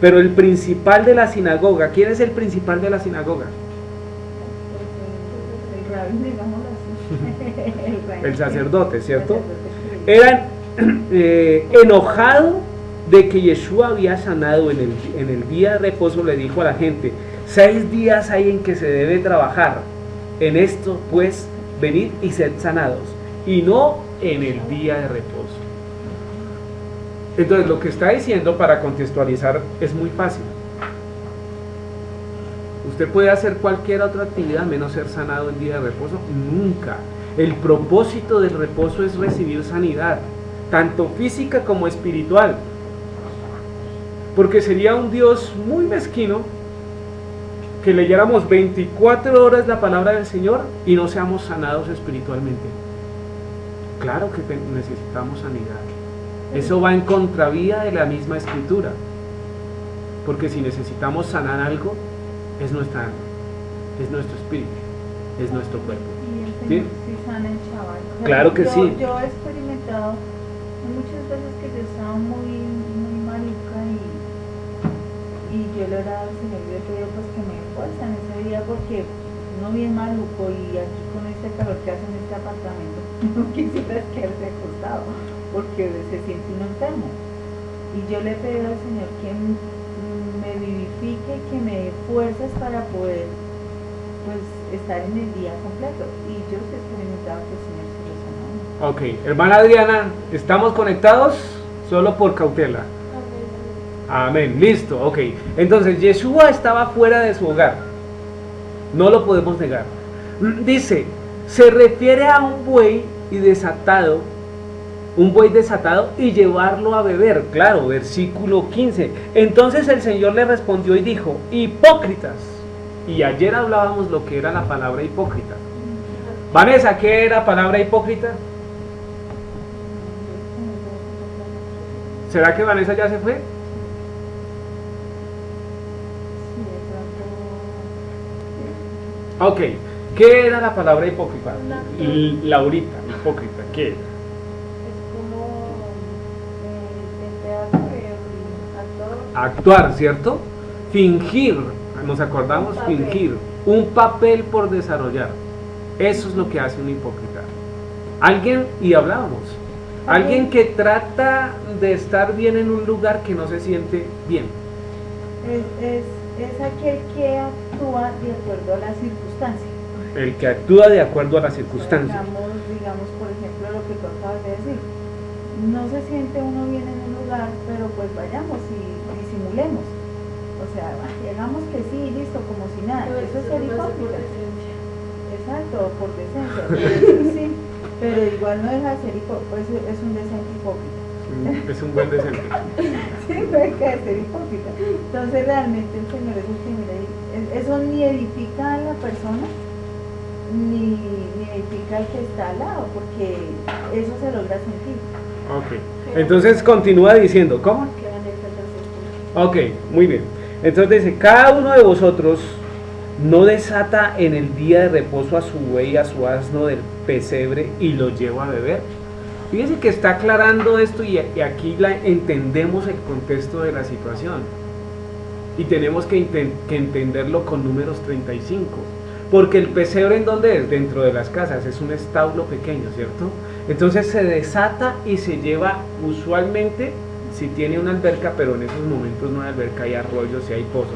Pero el principal de la sinagoga, ¿quién es el principal de la sinagoga? el rabí, digámoslo así. El sacerdote, ¿cierto? Era enojado de que Yeshua había sanado en el día de reposo. Le dijo a la gente, 6 días hay en que se debe trabajar, en esto pues venid y sed sanados, y no en el día de reposo. Entonces lo que está diciendo, para contextualizar, es muy fácil. Usted puede hacer cualquier otra actividad menos ser sanado en día de reposo, nunca. El propósito del reposo es recibir sanidad, tanto física como espiritual, porque sería un Dios muy mezquino que leyéramos 24 horas la palabra del Señor y no seamos sanados espiritualmente. Claro que necesitamos sanidad. Eso va en contravía de la misma escritura, porque si necesitamos sanar algo, es nuestra alma, es nuestro espíritu, es nuestro cuerpo. Y el ¿Sí? Señor sí sana el Shabbat. Claro que sí. Yo he experimentado muchas veces que yo estaba muy maluca y yo le oraba al Señor y le pedí pues que me dé fuerza en ese día, porque uno bien maluco y aquí con este calor que hace en este apartamento no quisiera quedarse acostado porque se siente uno enfermo. Y yo le pedí al Señor que me vivifique, que me dé fuerzas para poder pues estar en el día completo. Y yo sí he experimentado que el Señor se lo sanó. Ok, hermana Adriana, ¿estamos conectados? Solo por cautela. Amén, listo, ok. Entonces Yeshua estaba fuera de su hogar, no lo podemos negar. Dice, se refiere a un buey desatado y llevarlo a beber. Claro, versículo 15. Entonces el Señor le respondió y dijo, hipócritas. Y ayer hablábamos lo que era la palabra hipócrita. Vanessa, ¿qué era palabra hipócrita? ¿Será que Vanessa ya se fue? Ok, ¿qué era la palabra hipócrita? Laurita, hipócrita, ¿qué? actuar, ¿cierto? Fingir, nos acordamos, fingir, un papel por desarrollar. Eso es lo que hace un hipócrita. Alguien, y hablábamos, alguien que trata de estar bien en un lugar que no se siente bien. Es aquel que actúa de acuerdo a las circunstancias. El que actúa de acuerdo a las circunstancias. Digamos, por ejemplo, lo que tú acabas de decir. No se siente uno bien en un lugar, pero pues vayamos y disimulemos. O sea, hagamos que sí, listo, como si nada. Eso es ser hipócrita. Exacto, por decencia. Sí, pero igual no deja de ser hipócrita, pues es un decente hipócrita. Es un buen decente. Sí, no deja de ser hipócrita. Entonces realmente el Señor es el que mira, eso ni edifica a la persona, ni edifica al que está al lado, porque eso se logra sentir. Ok, entonces continúa diciendo, ¿cómo? Ok, muy bien. Entonces dice, cada uno de vosotros no desata en el día de reposo a su buey y a su asno del pesebre y lo lleva a beber. Fíjense que está aclarando esto y aquí entendemos el contexto de la situación. Y tenemos que entenderlo con números 35. Porque el pesebre, ¿en dónde es? Dentro de las casas, es un establo pequeño, ¿cierto? Entonces se desata y se lleva usualmente, si tiene una alberca, pero en esos momentos no hay alberca, hay arroyos y hay pozos,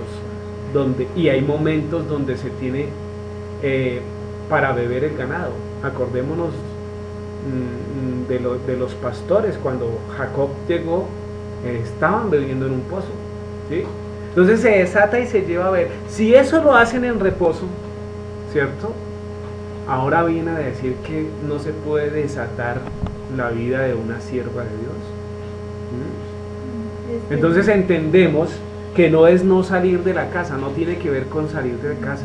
y hay momentos donde se tiene para beber el ganado. Acordémonos de los pastores, cuando Jacob llegó, estaban bebiendo en un pozo, ¿sí? Entonces se desata y se lleva a beber. Si eso lo hacen en reposo, ¿cierto? Ahora viene a decir que no se puede desatar la vida de una sierva de Dios. Entonces entendemos que no es no salir de la casa, no tiene que ver con salir de casa.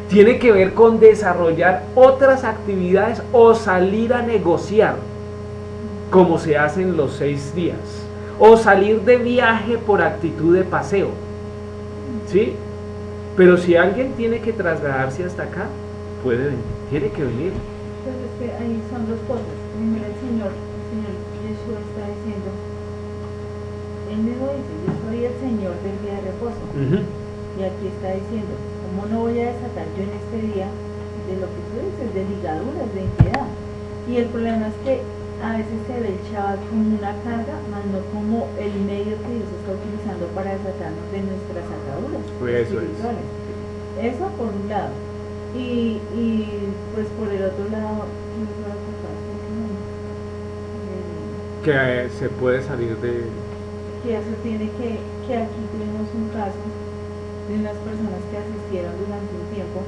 Tiene que ver con desarrollar otras actividades o salir a negociar, como se hace en los 6 días, o salir de viaje por actitud de paseo, ¿sí? Pero si alguien tiene que trasladarse hasta acá, puede venir, tiene que venir. Entonces es que ahí son dos cosas. Primero el Señor Jesús está diciendo, Él mismo dice, yo soy el Señor del día de reposo. Y aquí está diciendo, ¿cómo no voy a desatar yo en este día de lo que tú dices, de ligaduras, de impiedad? Y el problema es que a veces se ve el Shabbat como una carga, más no como el medio que Dios está utilizando para desatarnos de nuestras ataduras espirituales. Eso por un lado. Y pues por el otro lado, que se puede salir de... Que eso tiene que aquí tuvimos un caso de unas personas que asistieron durante un tiempo,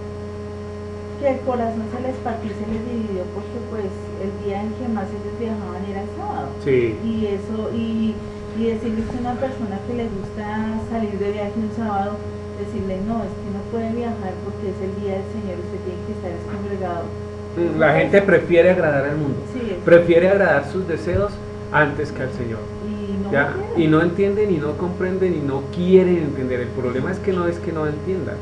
que el corazón se les partió y se les dividió porque pues el día en que más ellos viajaban era el sábado. Sí. Y eso, y decirles que una persona que le gusta salir de viaje un sábado, decirle no, es que no puede viajar porque es el día del Señor, usted tiene que estar congregado. La gente prefiere agradar al mundo, Sí, prefiere agradar sus deseos antes que al Señor. Y no entienden y no comprenden y no quieren entender. El problema es que no entiendan,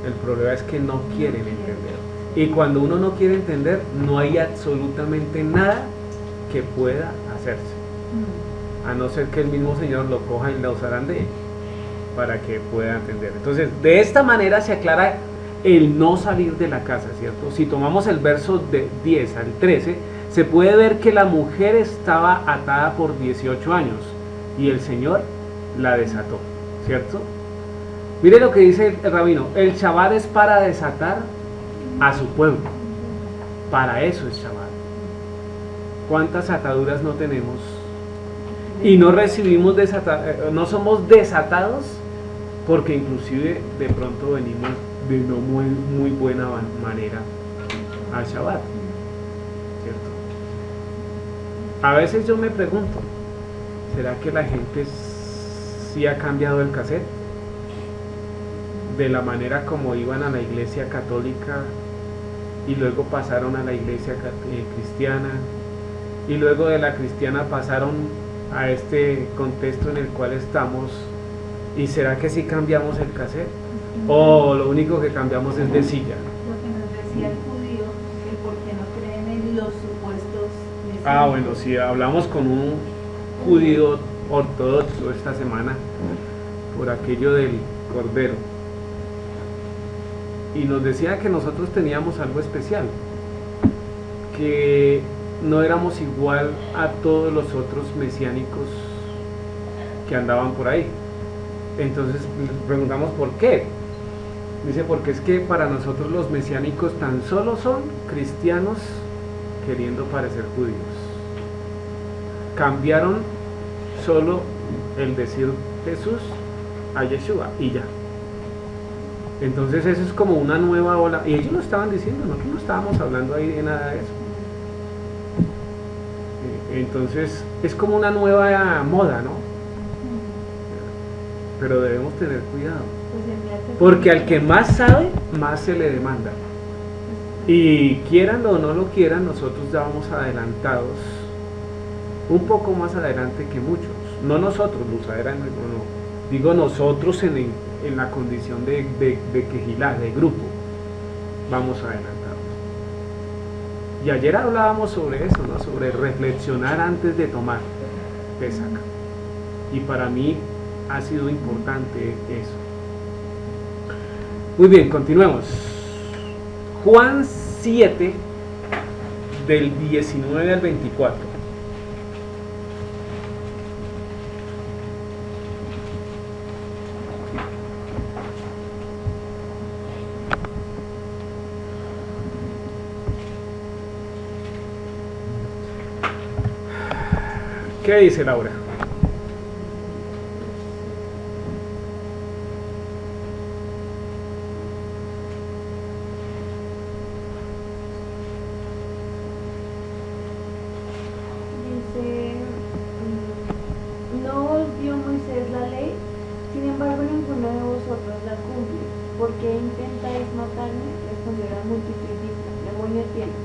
el problema es que no quieren entender. Y cuando uno no quiere entender, no hay absolutamente nada que pueda hacerse, a no ser que el mismo Señor lo coja y lo zarandee para que pueda entender. Entonces, de esta manera se aclara el no salir de la casa, ¿cierto? Si tomamos el verso de 10 al 13, se puede ver que la mujer estaba atada por 18 años y el Señor la desató, ¿cierto? Mire lo que dice el rabino, el Shabbat es para desatar a su pueblo, para eso es Shabbat. ¿Cuántas ataduras no tenemos? Y no recibimos no somos desatados porque inclusive de pronto venimos de no muy buena manera al Shabbat, ¿cierto? A veces yo me pregunto, ¿será que la gente sí ha cambiado el cassette? De la manera como iban a la iglesia católica y luego pasaron a la iglesia cristiana y luego de la cristiana pasaron a este contexto en el cual estamos. ¿Y será que sí cambiamos el cassette? ¿O lo único que cambiamos es de silla? Lo que nos decía el judío, el por qué no creen en los supuestos mesías. Bueno, si hablamos con un judío ortodoxo esta semana, por aquello del Cordero. Y nos decía que nosotros teníamos algo especial, que no éramos igual a todos los otros mesiánicos que andaban por ahí. Entonces preguntamos por qué. Dice, porque es que para nosotros los mesiánicos tan solo son cristianos queriendo parecer judíos. Cambiaron solo el decir Jesús a Yeshua y ya. Entonces eso es como una nueva ola, y ellos lo estaban diciendo, nosotros no estábamos hablando ahí de nada de eso. Entonces es como una nueva moda, ¿no? Pero debemos tener cuidado, porque al que más sabe, más se le demanda. Y quieran o no lo quieran, nosotros ya vamos adelantados, un poco más adelante que muchos. No nosotros, Luzadera, no. Digo nosotros en la condición de quejilá, de grupo, vamos adelantados. Y ayer hablábamos sobre eso, ¿no? Sobre reflexionar antes de tomar Pesach. Y para mí ha sido importante eso. Muy bien, continuemos. Juan 7, del 19 al 24. ¿Qué dice Laura? Dice, no os dio Moisés la ley, sin embargo ninguno de vosotros la cumple. ¿Por qué intentáis matarme? Respondió la multitud y dijo, demonio tienes.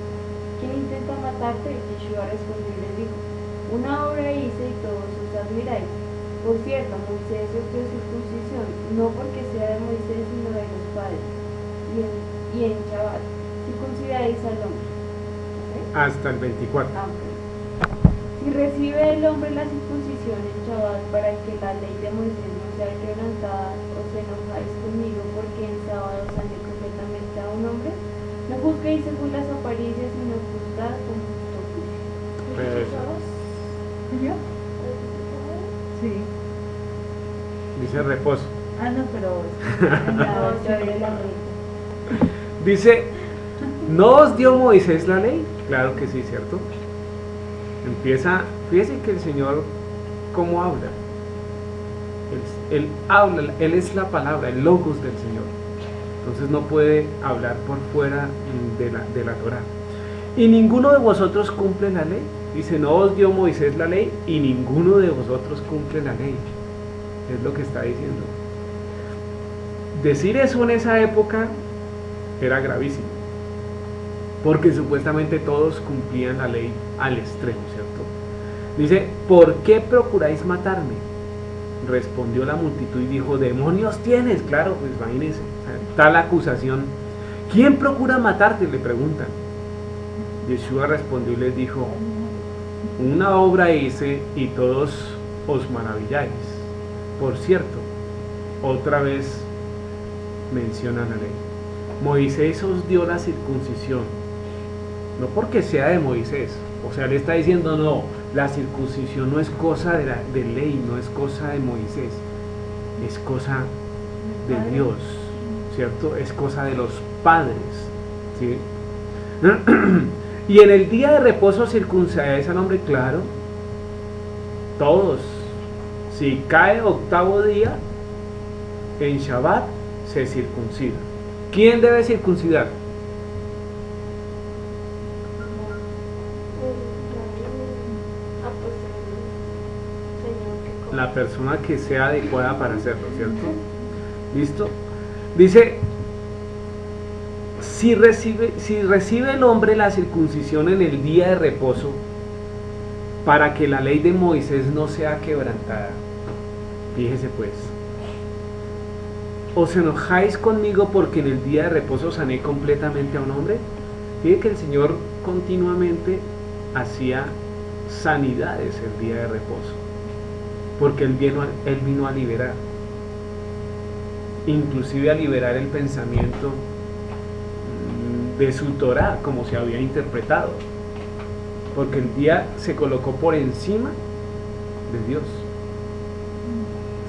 ¿Quién intenta matarte? Yeshua respondió y les dijo, una obra hice y todos os admiráis. Por cierto, Moisés os dio circuncisión, no porque sea de Moisés, sino de los padres. Y en Shabbat, circuncidáis al hombre. ¿Okay? Hasta el 24. Si recibe el hombre la circuncisión en Shabbat para que la ley de Moisés no sea quebrantada, os enojáis conmigo porque en sábado sané completamente a un hombre. No juzguéis según las apariencias, sino juzgad con justo juicio. ¿Yo? Sí. Dice reposo. Ah, no, pero Dice, ¿no os dio Moisés la ley? Claro que sí, ¿cierto? Empieza, fíjese que el Señor, ¿cómo habla? Él habla, Él es la palabra, el logos del Señor. Entonces no puede hablar por fuera de la Torá. Y ninguno de vosotros cumple la ley. Dice, no os dio Moisés la ley y ninguno de vosotros cumple la ley. Es lo que está diciendo. Decir eso en esa época era gravísimo, porque supuestamente todos cumplían la ley al extremo, ¿cierto? Dice, ¿por qué procuráis matarme? Respondió la multitud y dijo, demonios tienes. Claro, pues imagínense, tal acusación. ¿Quién procura matarte?, le preguntan. Yeshua respondió y les dijo, una obra hice y todos os maravilláis. Por cierto, otra vez menciona la ley. Moisés os dio la circuncisión, no porque sea de Moisés. O sea, le está diciendo, no, la circuncisión no es cosa de ley, no es cosa de Moisés, es cosa de Dios, ¿cierto? Es cosa de los padres, ¿sí? Y en el día de reposo circuncidáis al hombre, claro, todos. Si cae octavo día, en Shabbat se circuncida. ¿Quién debe circuncidar? La persona que sea adecuada para hacerlo, ¿cierto? ¿Listo? Dice, si recibe el hombre la circuncisión en el día de reposo, para que la ley de Moisés no sea quebrantada. Fíjese pues, ¿os enojáis conmigo porque en el día de reposo sané completamente a un hombre? Fíjese que el Señor continuamente hacía sanidades el día de reposo, porque Él vino a liberar. inclusive a liberar el pensamiento de su Torá como se había interpretado, porque el día se colocó por encima de Dios.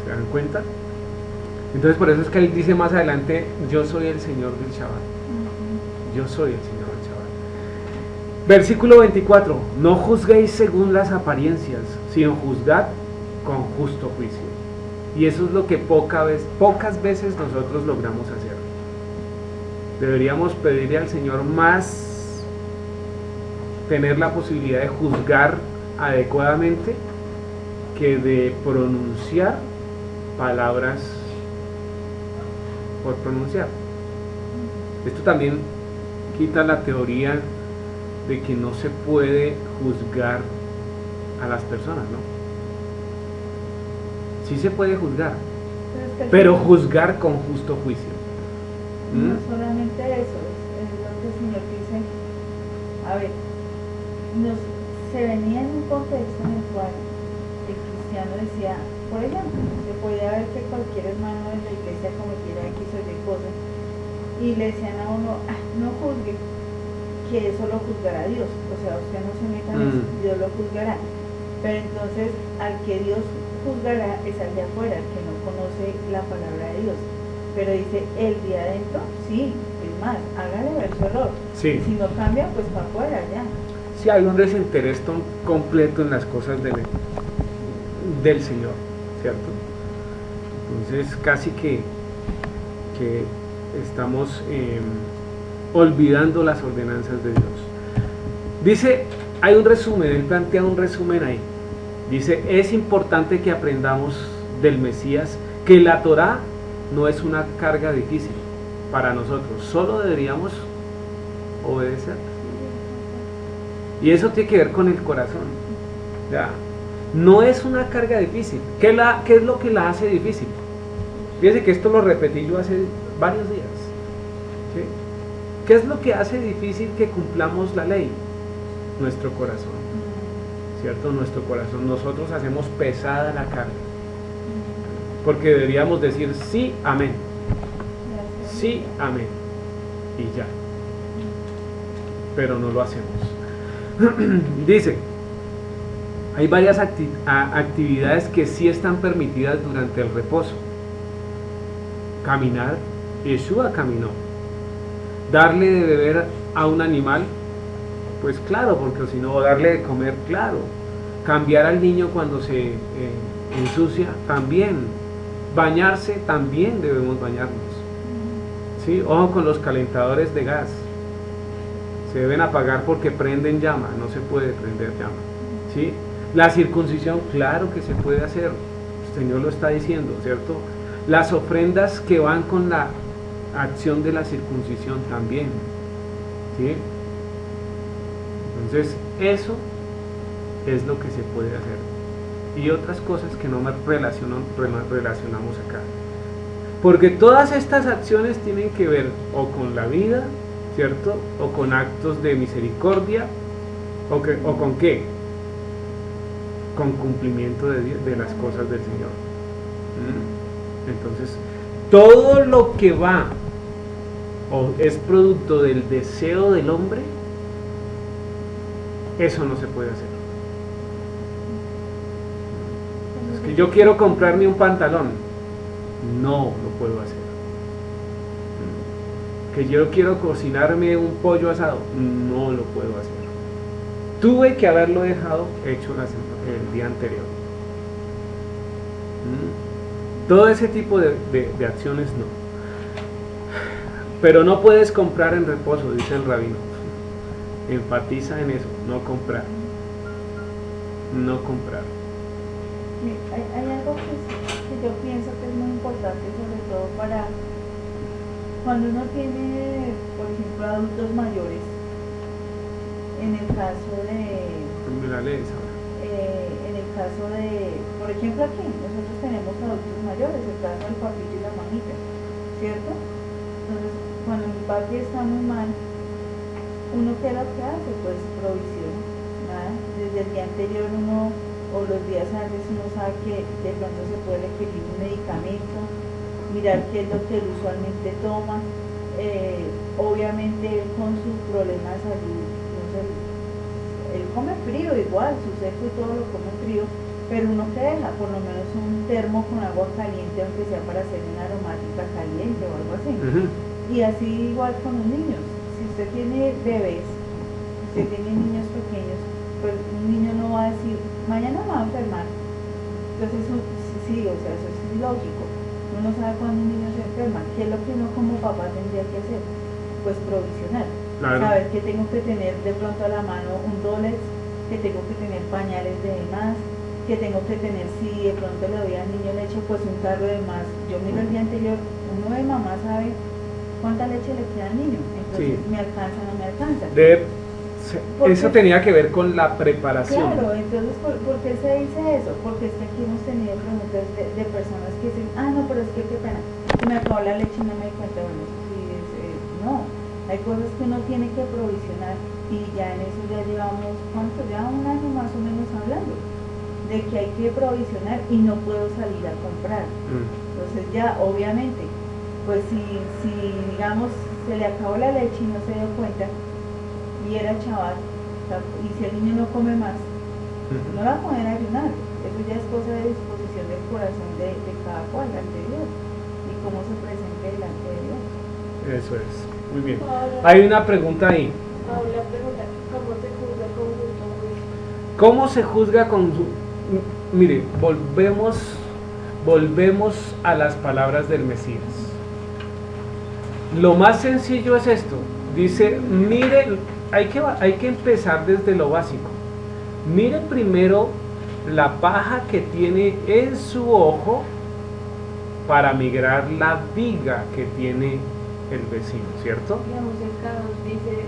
¿Se dan cuenta? Entonces por eso es que él dice más adelante: yo soy el Señor del Shabbat. Yo soy el Señor del Shabbat. Versículo 24: no juzguéis según las apariencias, sino juzgad con justo juicio. Y eso es lo que pocas veces nosotros logramos hacer. Deberíamos pedirle al Señor más tener la posibilidad de juzgar adecuadamente que de pronunciar palabras por pronunciar. Esto también quita la teoría de que no se puede juzgar a las personas, ¿no? Sí se puede juzgar, pero juzgar con justo juicio. No solamente eso, es lo que el Señor dice. A ver, se venía en un contexto en el cual el cristiano decía, por ejemplo, se podía ver que cualquier hermano de la iglesia cometiera X o Y cosas y le decían a uno: no juzgue, que eso lo juzgará Dios. O sea, usted no se meta en eso, Dios lo juzgará. Pero entonces al que Dios juzgará es al de afuera, el que no conoce la palabra de Dios. Pero dice, el de adentro, sí, es más, hágale ver su error. Sí. Y si no cambia, pues para afuera ya. Sí, hay un desinterés completo en las cosas del Señor, ¿cierto? Entonces casi que estamos olvidando las ordenanzas de Dios. Dice, hay un resumen, él plantea un resumen ahí. Dice, es importante que aprendamos del Mesías que la Torá no es una carga difícil para nosotros, solo deberíamos obedecer. Y eso tiene que ver con el corazón. Ya, no es una carga difícil. ¿Qué es lo que la hace difícil? Fíjense que esto lo repetí yo hace varios días. ¿Sí? ¿Qué es lo que hace difícil que cumplamos la ley? Nuestro corazón. ¿Cierto? Nuestro corazón. Nosotros hacemos pesada la carga. Porque deberíamos decir sí, amén. Sí, amén. Y ya. Pero no lo hacemos. Dice, hay varias actividades que sí están permitidas durante el reposo. Caminar, Yeshua caminó. Darle de beber a un animal, pues claro, porque si no, darle de comer, claro. Cambiar al niño cuando se ensucia, también. Bañarse, también debemos bañarnos. ¿Sí? Ojo con los calentadores de gas. Se deben apagar porque prenden llama, no se puede prender llama. ¿Sí? La circuncisión, claro que se puede hacer, el Señor lo está diciendo, ¿cierto? Las ofrendas que van con la acción de la circuncisión también. ¿Sí? Entonces, eso es lo que se puede hacer. Y otras cosas que no relacionamos acá. Porque todas estas acciones tienen que ver o con la vida, ¿cierto? O con actos de misericordia, o con qué? Con cumplimiento de las cosas del Señor. Entonces, todo lo que va o es producto del deseo del hombre, eso no se puede hacer. Es que yo quiero comprarme un pantalón, no lo puedo hacer. Que yo quiero cocinarme un pollo asado, no lo puedo hacer. Tuve que haberlo dejado hecho el día anterior. Todo ese tipo de acciones no. Pero no puedes comprar en reposo, dice el rabino. Enfatiza en eso, no comprar. No comprar. Hay algo que yo pienso que es muy importante, sobre todo para cuando uno tiene, por ejemplo, adultos mayores. En el caso de... en el caso de, por ejemplo, aquí nosotros tenemos adultos mayores, el caso del papito y la mamita, ¿cierto? Entonces, cuando mi papi está muy mal, ¿uno qué es lo que hace? Pues provisión, nada. Desde el día anterior uno, o los días antes, uno sabe que de pronto se puede requerir un medicamento. Mi mirar qué es lo que él usualmente toma. Obviamente él con sus problemas de salud, no sé, él come frío igual, su seco y todo lo come frío, pero uno que deja por lo menos un termo con agua caliente, aunque sea para hacer una aromática caliente o algo así. Y así igual con los niños. Si usted tiene bebés, si usted tiene niños pequeños, pues un niño no va a decir, mañana me va a enfermar. Entonces sí, o sea, eso es lógico. Uno no sabe cuándo un niño se enferma. ¿Qué es lo que uno como papá tendría que hacer? Pues provisionar. Claro. Saber que tengo que tener de pronto a la mano un Dolex, que tengo que tener pañales de más, que tengo que tener, si de pronto le doy al niño leche, pues un tarro de más. Yo miro el día anterior, uno de mamá sabe cuánta leche le queda al niño, entonces Sí. me alcanza o no me alcanza. Eso tenía que ver con la preparación. Claro, entonces, ¿por qué se dice eso? Porque es que aquí hemos tenido preguntas de personas que dicen, no, pero es que qué pena, se me acabó la leche y no me di cuenta. Bueno, eso sí no, hay cosas que uno tiene que provisionar y ya en eso ya llevamos, ¿cuánto? Ya un año más o menos hablando de que hay que provisionar y no puedo salir a comprar. Entonces ya, obviamente, pues si digamos se le acabó la leche y no se dio cuenta y era chaval, y si el niño no come más, no la va a poder ayunar. Eso ya es cosa de disposición del corazón de cada cual ante Dios y cómo se presente delante de Dios. Eso es, muy bien. Hay una pregunta ahí. La pregunta, ¿cómo se juzga con justo juicio? ¿Cómo se juzga con Mire, volvemos a las palabras del Mesías. Lo más sencillo es esto. Dice, mire, hay que empezar desde lo básico. Mire primero la paja que tiene en su ojo para migrar la viga que tiene el vecino, ¿cierto? Digamos, el K2 dice,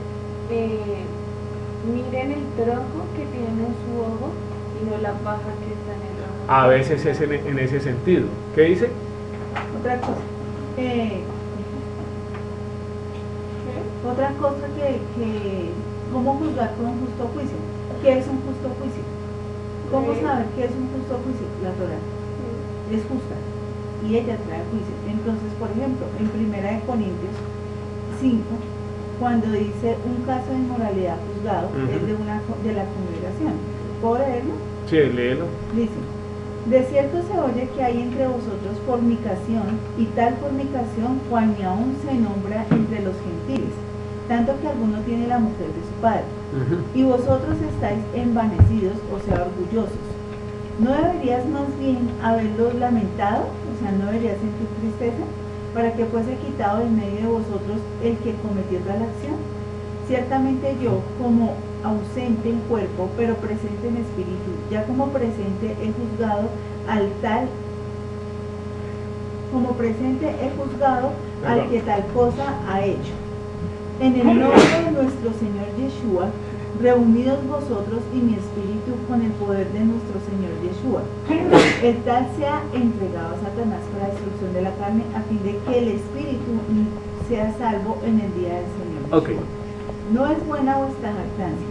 miren el tronco que tiene en su ojo y no la paja que está en el ojo. A veces es en ese sentido. ¿Qué dice? Otra cosa, que ¿cómo juzgar con un justo juicio? ¿Qué es un justo juicio? ¿Cómo saber qué es un justo juicio? La Torá es justa y ella trae juicio. Entonces, por ejemplo, en 1 Corintios 5, cuando dice un caso de inmoralidad juzgado, es de la congregación. ¿Puedo leerlo? Sí, léelo. Dice, de cierto se oye que hay entre vosotros fornicación, y tal fornicación cual ni aún se nombra entre los gentiles, tanto que alguno tiene la mujer de su padre. Y vosotros estáis envanecidos, o sea, orgullosos. ¿No deberías más bien haberlos lamentado? O sea, ¿no deberías sentir tristeza? Para que fuese quitado en medio de vosotros el que cometió tal acción. Ciertamente yo, como ausente en cuerpo, pero presente en espíritu, ya como presente he juzgado al tal, como presente he juzgado al que tal cosa ha hecho. En el nombre de nuestro Señor Yeshua, reunidos vosotros y mi espíritu con el poder de nuestro Señor Yeshua. El tal sea entregado a Satanás para destrucción de la carne, a fin de que el espíritu sea salvo en el día del Señor Yeshua. Okay. No es buena vuestra jactancia.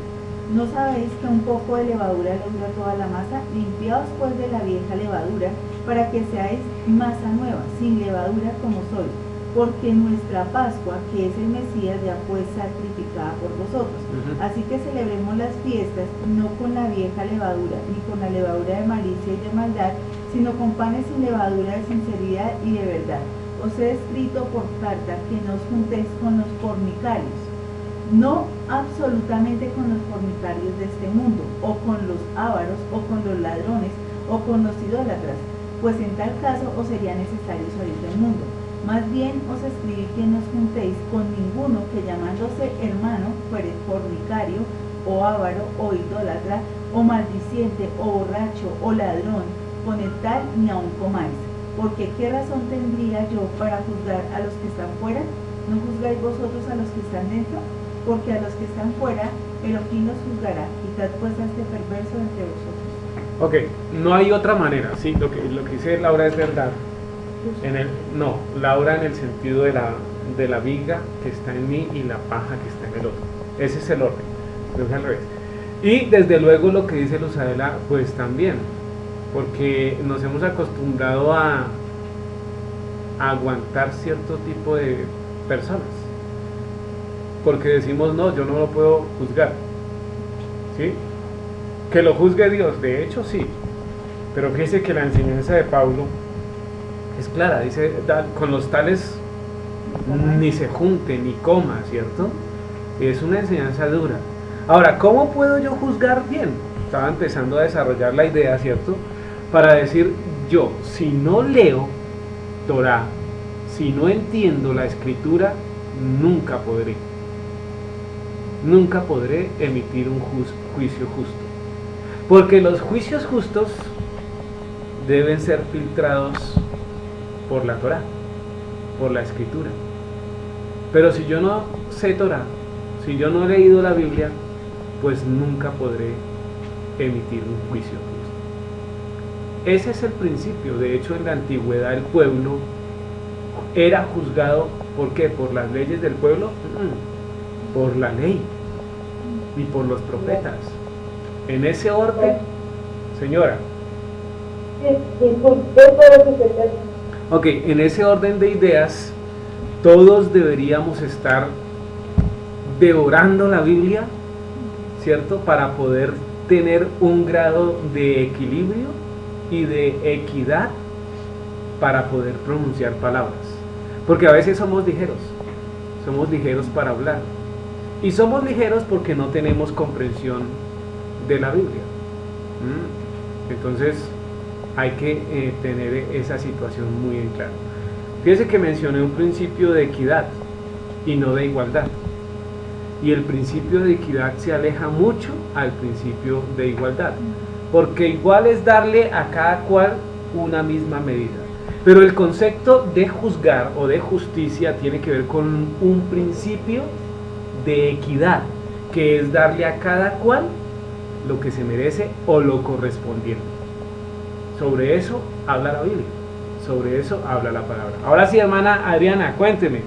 ¿No sabéis que un poco de levadura logra toda la masa? Limpiaos pues de la vieja levadura, para que seáis masa nueva, sin levadura como sois. Porque nuestra Pascua, que es el Mesías, ya fue sacrificada por vosotros. Así que celebremos las fiestas, no con la vieja levadura, ni con la levadura de malicia y de maldad, sino con panes sin levadura de sinceridad y de verdad. Os he escrito por carta que no os juntéis con los fornicarios, no absolutamente con los fornicarios de este mundo, o con los ávaros, o con los ladrones, o con los idólatras, pues en tal caso os sería necesario salir del mundo. Más bien os escribí que no os juntéis con ninguno que llamándose hermano fuere fornicario, o ávaro, o idólatra, o maldiciente, o borracho, o ladrón, con el tal ni aun comáis. Porque ¿qué razón tendría yo para juzgar a los que están fuera? ¿No juzgáis vosotros a los que están dentro? Porque a los que están fuera, Elohim los juzgará. Quitad pues a este perverso entre vosotros. Ok, no hay otra manera, sí, lo que dice Laura es verdad. Laura en el sentido de la viga que está en mí y la paja que está en el otro. Ese es el orden, pero es al revés. Y desde luego lo que dice Luzaela, pues también, porque nos hemos acostumbrado a aguantar cierto tipo de personas, porque decimos no, yo no lo puedo juzgar, ¿sí? Que lo juzgue Dios, de hecho sí, pero fíjese que la enseñanza de Pablo es clara, dice, con los tales ni se junte ni coma, ¿cierto? Es una enseñanza dura. Ahora, ¿cómo puedo yo juzgar bien? Estaba empezando a desarrollar la idea, ¿cierto? Para decir, yo, si no leo Torah, si no entiendo la escritura, nunca podré emitir un juicio justo. Porque los juicios justos deben ser filtrados por la Torah, por la escritura. Pero si yo no sé Torah, si yo no he leído la Biblia, pues nunca podré emitir un juicio justo. Ese es el principio. De hecho, en la antigüedad el pueblo era juzgado, ¿por qué? ¿Por las leyes del pueblo? Por la ley y por los profetas. En ese orden, señora. Ok, en ese orden de ideas, todos deberíamos estar devorando la Biblia, ¿cierto? Para poder tener un grado de equilibrio y de equidad para poder pronunciar palabras. Porque a veces somos ligeros para hablar. Y somos ligeros porque no tenemos comprensión de la Biblia. Entonces hay que tener esa situación muy en claro. Fíjese que mencioné un principio de equidad y no de igualdad. Y el principio de equidad se aleja mucho al principio de igualdad. Porque igual es darle a cada cual una misma medida. Pero el concepto de juzgar o de justicia tiene que ver con un principio de equidad, que es darle a cada cual lo que se merece o lo correspondiente. Sobre eso habla la Biblia, sobre eso habla la palabra. Ahora sí, hermana Adriana, cuénteme.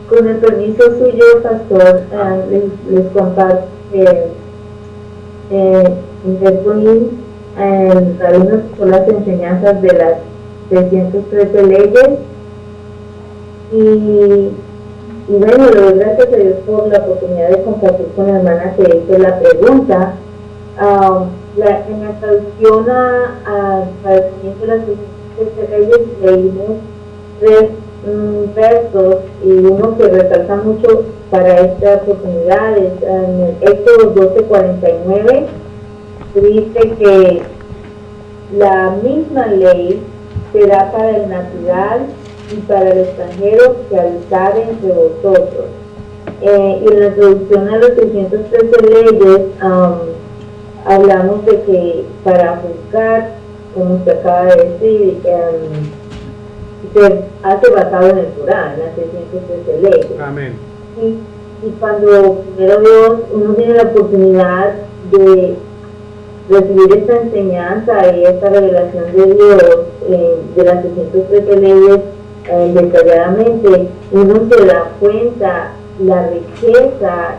Con el permiso suyo, pastor, les comparto que interponí algunas son las enseñanzas de las 313 leyes y bueno, le doy gracias a Dios por la oportunidad de compartir con la hermana que hizo la pregunta. En la traducción al padecimiento de las 313 leyes leímos 3 versos y uno que resalta mucho para esta oportunidad es en el Éxodo 12:49. Dice que la misma ley será para el natural y para el extranjero que habitare entre vosotros. Y en la traducción a las 313 leyes hablamos de que para juzgar, como se acaba de decir, se hace basado en el Torah, en las 313 leyes. Amén. Y cuando primero Dios, uno tiene la oportunidad de recibir esta enseñanza y esta revelación de Dios de las 313 leyes detalladamente, uno se da cuenta la riqueza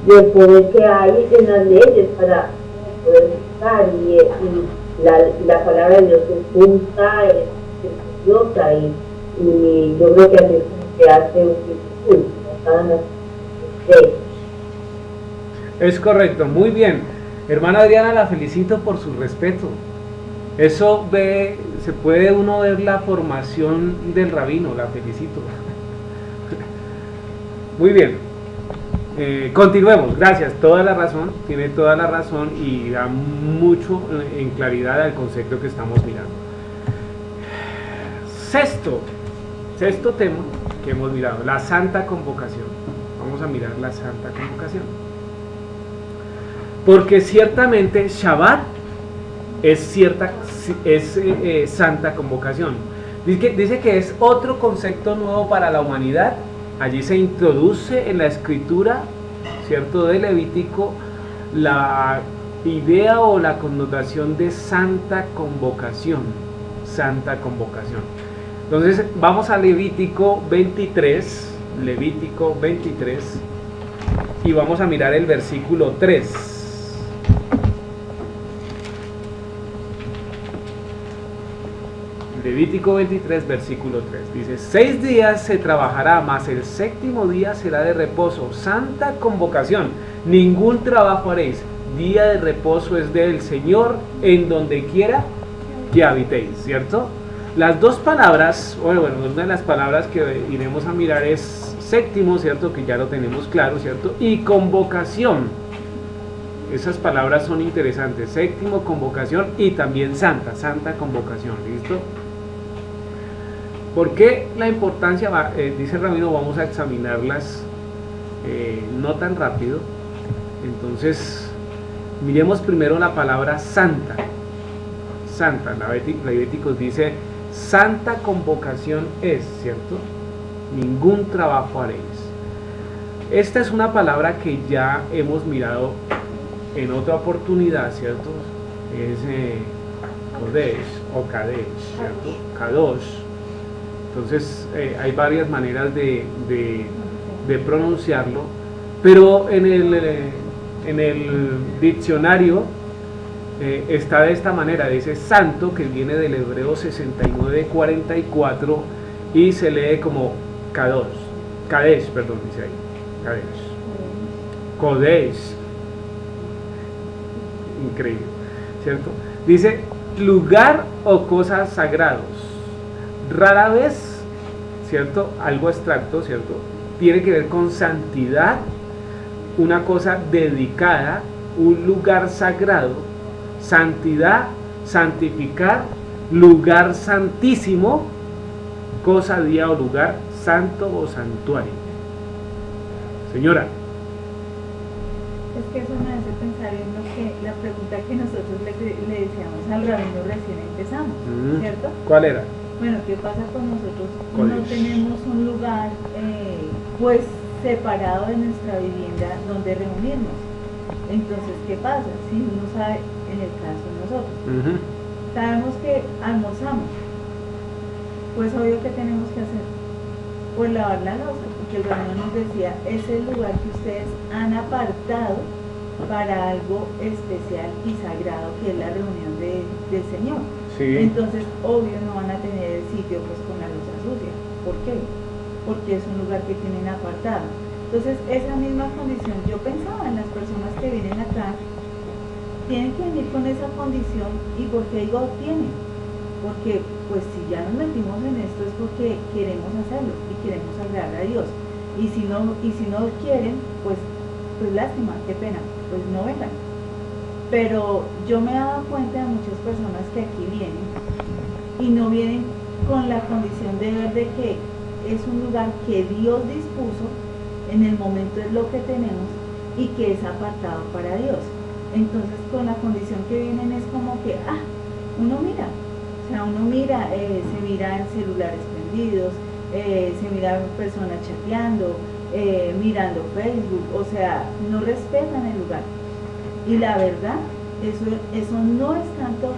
y el poder que hay en las leyes para poder buscar y la palabra de Dios es justa, es preciosa y yo creo que así es como se hace un discurso, Es correcto, muy bien. Hermana Adriana, la felicito por su respeto. Eso se puede uno ver la formación del rabino, la felicito. Muy bien. Continuemos, gracias, toda la razón, tiene toda la razón y da mucho en claridad al concepto que estamos mirando. Sexto tema que hemos mirado, la santa convocación. Vamos a mirar la santa convocación. Porque ciertamente Shabbat es santa convocación. Dice que es otro concepto nuevo para la humanidad. Allí se introduce en la escritura, ¿cierto?, de Levítico, la idea o la connotación de santa convocación. Santa convocación. Entonces vamos a Levítico 23, y vamos a mirar el versículo 3. Levítico 23, versículo 3. Dice, 6 días se trabajará, mas el séptimo día será de reposo, santa convocación. Ningún trabajo haréis. Día de reposo es del Señor en donde quiera que habitéis, ¿cierto? Las dos palabras, bueno, una de las palabras que iremos a mirar es séptimo, ¿cierto? Que ya lo tenemos claro, ¿cierto? Y convocación. Esas palabras son interesantes, séptimo, convocación y también santa convocación, ¿listo? ¿Por qué la importancia? Dice Ramiro, vamos a examinarlas no tan rápido. Entonces, miremos primero la palabra santa. Santa, la Levíticos dice, santa convocación es, ¿cierto? Ningún trabajo haréis. Esta es una palabra que ya hemos mirado en otra oportunidad, ¿cierto? Es Kodesh o Kadesh, ¿cierto? Kadosh. Entonces hay varias maneras de pronunciarlo, pero en el diccionario está de esta manera, dice santo, que viene del hebreo 69:44 y se lee como Kadosh, Kadesh, perdón, dice ahí, Kadesh, Kodesh, increíble, ¿cierto? Dice lugar o cosas sagrados. Rara vez, ¿cierto? Algo abstracto, ¿cierto? Tiene que ver con santidad, una cosa dedicada, un lugar sagrado, santidad, santificar, lugar santísimo, cosa, día o lugar santo o santuario. Señora. Es que eso me hace pensar en lo que la pregunta que nosotros le decíamos al rabino recién empezamos, ¿cierto? ¿Cuál era? Bueno, ¿qué pasa con nosotros? No tenemos un lugar pues separado de nuestra vivienda donde reunirnos. Entonces, ¿qué pasa? Si uno sabe, en el caso de nosotros, sabemos que almorzamos, pues obvio que tenemos que hacer, pues lavar la loza, porque el rabino nos decía, es el lugar que ustedes han apartado para algo especial y sagrado, que es la reunión del Señor. Sí. Entonces, obvio, no van a tener el sitio pues con la loza sucia. ¿Por qué? Porque es un lugar que tienen apartado. Entonces, esa misma condición, yo pensaba en las personas que vienen acá, tienen que venir con esa condición. ¿Y por qué digo tienen? Porque, pues, si ya nos metimos en esto es porque queremos hacerlo y queremos agradar a Dios. Y si no quieren, pues lástima, qué pena, pues no vengan. Pero yo me he dado cuenta de muchas personas que aquí vienen y no vienen con la condición de ver de que es un lugar que Dios dispuso, en el momento es lo que tenemos y que es apartado para Dios. Entonces con la condición que vienen es como que, uno mira, o sea, uno mira, se miran celulares prendidos, se miran personas chateando, mirando Facebook, o sea, no respetan el lugar. Y la verdad, eso no es tanto.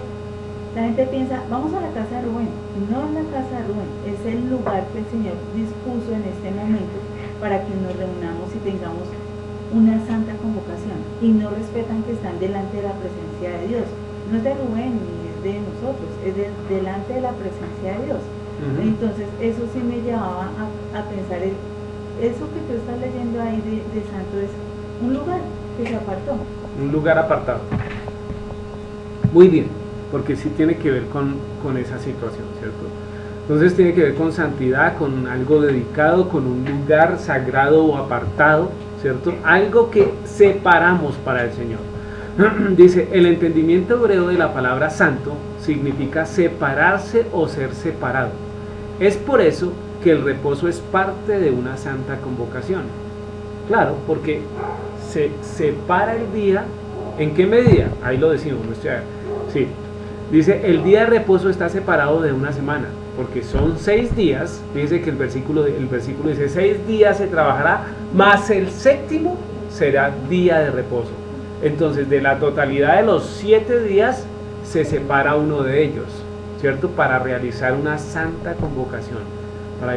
La gente piensa, vamos a la casa de Rubén. No es la casa de Rubén, es el lugar que el Señor dispuso en este momento para que nos reunamos y tengamos una santa convocación. Y no respetan que están delante de la presencia de Dios. No es de Rubén ni es de nosotros, es delante de la presencia de Dios. Entonces, eso sí me llevaba a pensar, eso que tú estás leyendo ahí de santo es un lugar que se apartó. Un lugar apartado. Muy bien, porque sí tiene que ver con esa situación, ¿cierto? Entonces tiene que ver con santidad, con algo dedicado, con un lugar sagrado o apartado, ¿cierto? Algo que separamos para el Señor. Dice, el entendimiento hebreo de la palabra santo significa separarse o ser separado. Es por eso que el reposo es parte de una santa convocación. Claro, porque se separa el día. ¿En qué medida? Ahí lo decimos, sí. Dice, el día de reposo está separado de una semana, porque son 6 días. Fíjense que el versículo dice, 6 días se trabajará, más el séptimo será día de reposo. Entonces, de la totalidad de los 7 días, se separa uno de ellos, ¿cierto? Para realizar una santa convocación, para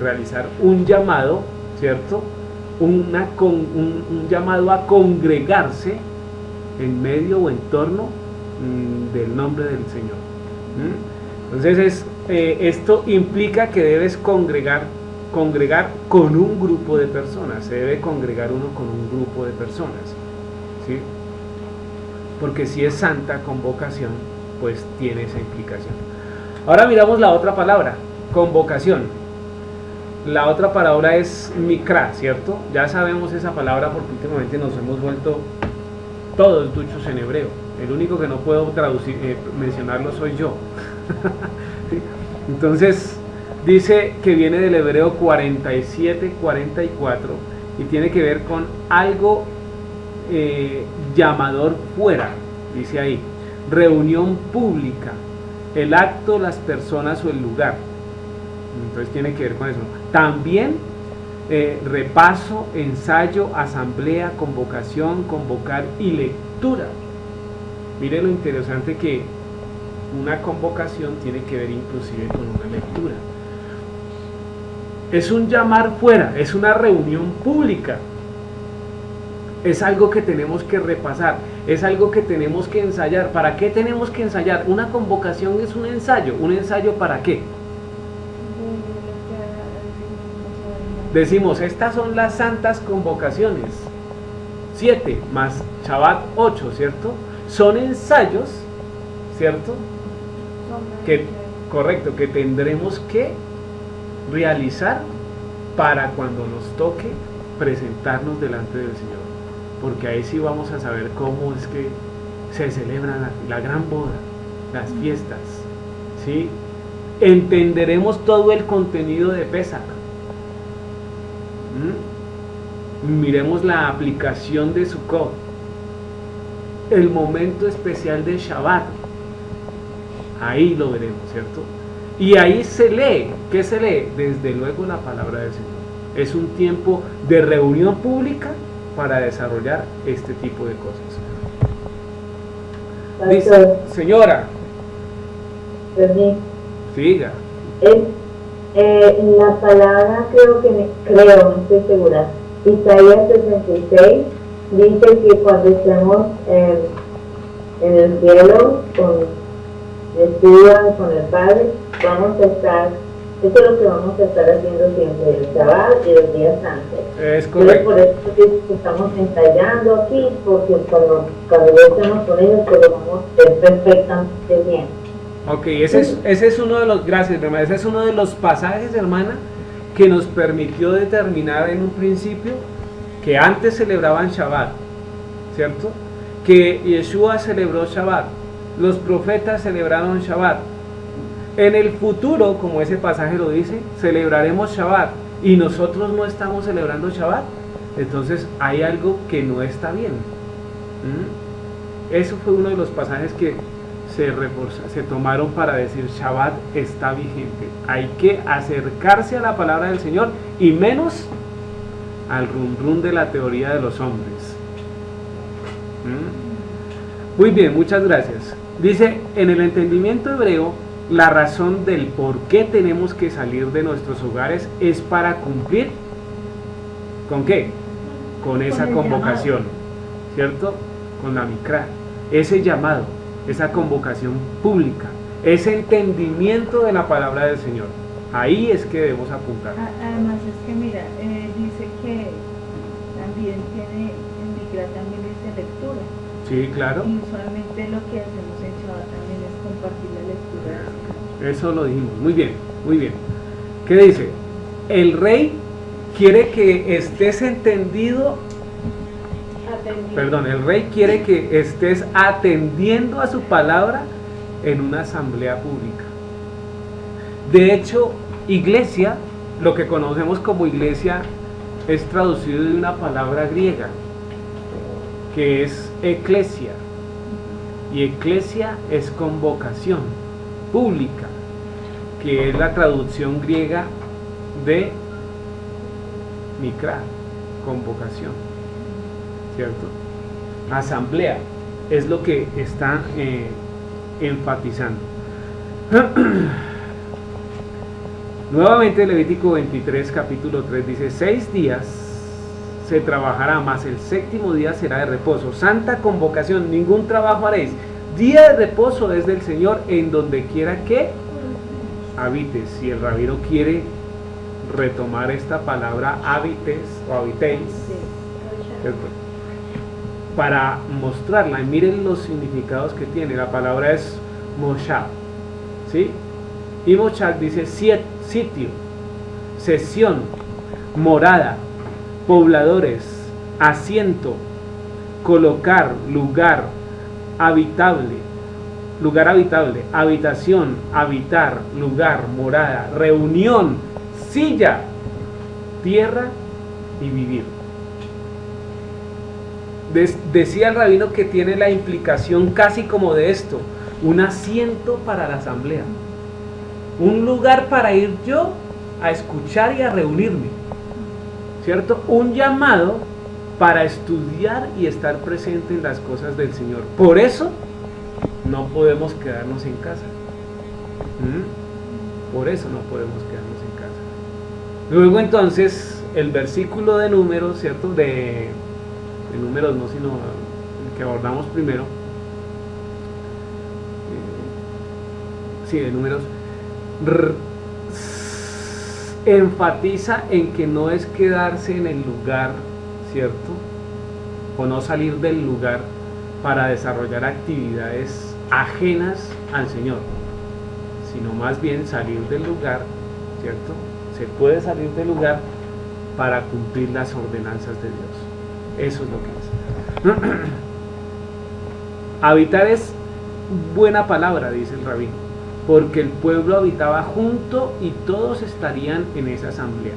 realizar un llamado, ¿cierto? Un llamado a congregarse en medio o en torno del nombre del Señor. Entonces esto implica que debes congregar con un grupo de personas. Se debe congregar uno con un grupo de personas, ¿sí? Porque si es santa convocación, pues tiene esa implicación. Ahora miramos la otra palabra, convocación. La otra palabra es mikra, ¿cierto? Ya sabemos esa palabra porque últimamente nos hemos vuelto todos duchos en hebreo. El único que no puedo traducir, mencionarlo soy yo. ¿Sí? Entonces dice que viene del hebreo 47-44 y tiene que ver con algo llamador fuera, dice ahí, reunión pública, el acto, las personas o el lugar. Entonces tiene que ver con eso. También repaso, ensayo, asamblea, convocación, convocar y lectura. Mire lo interesante que una convocación tiene que ver inclusive con una lectura. Es un llamar fuera, es una reunión pública. Es algo que tenemos que repasar, es algo que tenemos que ensayar. ¿Para qué tenemos que ensayar? Una convocación es un ensayo. ¿Un ensayo para qué? Decimos, estas son las santas convocaciones. 7 más Shabbat 8, ¿cierto? Son ensayos, ¿cierto? Correcto, que tendremos que realizar para cuando nos toque presentarnos delante del Señor. Porque ahí sí vamos a saber cómo es que se celebra la gran boda, las fiestas, ¿sí? Entenderemos todo el contenido de Pesach. Miremos la aplicación de Sukkot, el momento especial de Shabbat. Ahí lo veremos, ¿cierto? Y ahí se lee, ¿qué se lee? Desde luego la palabra del Señor. Es un tiempo de reunión pública para desarrollar este tipo de cosas. Dice, señora, siga. La palabra creo, no estoy segura, Isaías 66 dice que cuando estemos en el cielo con Yeshua, con el Padre, vamos a estar, eso es lo que vamos a estar haciendo siempre, el Shabbat y los días antes. Es correcto. Por eso que estamos ensayando aquí, porque cuando ya estemos con ellos, pues lo vamos a hacer perfectamente bien. Ok, ese es uno de los, gracias hermana, ese es uno de los pasajes, hermana, que nos permitió determinar en un principio que antes celebraban Shabbat, ¿cierto? Que Yeshua celebró Shabbat, los profetas celebraron Shabbat. En el futuro, como ese pasaje lo dice, celebraremos Shabbat y nosotros no estamos celebrando Shabbat, entonces hay algo que no está bien. Eso fue uno de los pasajes que se tomaron para decir Shabbat está vigente. Hay que acercarse a la palabra del Señor y menos al rum de la teoría de los hombres. Muy bien, muchas gracias. Dice, en el entendimiento hebreo, la razón del por qué tenemos que salir de nuestros hogares es para cumplir ¿con qué? Con esa convocación, ¿cierto? Con la mikra, ese llamado, esa convocación pública, ese entendimiento de la palabra del Señor. Ahí es que debemos apuntar. Además es que mira, dice que también tiene, en mikra también dice lectura. Sí, claro. Y usualmente lo que hacemos en Shabbat también es compartir la lectura. Eso lo dijimos. Muy bien, muy bien. ¿Qué dice? El rey quiere que estés entendido. Perdón, el rey quiere que estés atendiendo a su palabra en una asamblea pública. De hecho, iglesia, lo que conocemos como iglesia, es traducido de una palabra griega, que es eclesia. Y eclesia es convocación pública, que es la traducción griega de mikra, convocación, ¿cierto? Asamblea es lo que está enfatizando. Nuevamente Levítico 23 capítulo 3 dice: 6 días se trabajará, mas el séptimo día será de reposo, santa convocación, ningún trabajo haréis, día de reposo es del Señor en donde quiera que habites. Si el rabino quiere retomar esta palabra habites o habitéis, ¿cierto?, para mostrarla, y miren los significados que tiene. La palabra es moshab, ¿sí? Y moshab dice sitio, sesión, morada, pobladores, asiento, colocar, lugar habitable, habitación, habitar, lugar, morada, reunión, silla, tierra y vivir. Decía el rabino que tiene la implicación casi como de esto: un asiento para la asamblea, un lugar para ir yo a escuchar y a reunirme, ¿cierto? Un llamado para estudiar y estar presente en las cosas del Señor. Por eso no podemos quedarnos en casa. Por eso no podemos quedarnos en casa. Luego entonces el versículo de Números, ¿cierto? De Números no, sino el que abordamos primero. Sí, de Números. Enfatiza en que no es quedarse en el lugar, ¿cierto? O no salir del lugar para desarrollar actividades ajenas al Señor, sino más bien salir del lugar, ¿cierto? Se puede salir del lugar para cumplir las ordenanzas de Dios. Eso es lo que es. Habitar es buena palabra, dice el rabino, porque el pueblo habitaba junto y todos estarían en esa asamblea.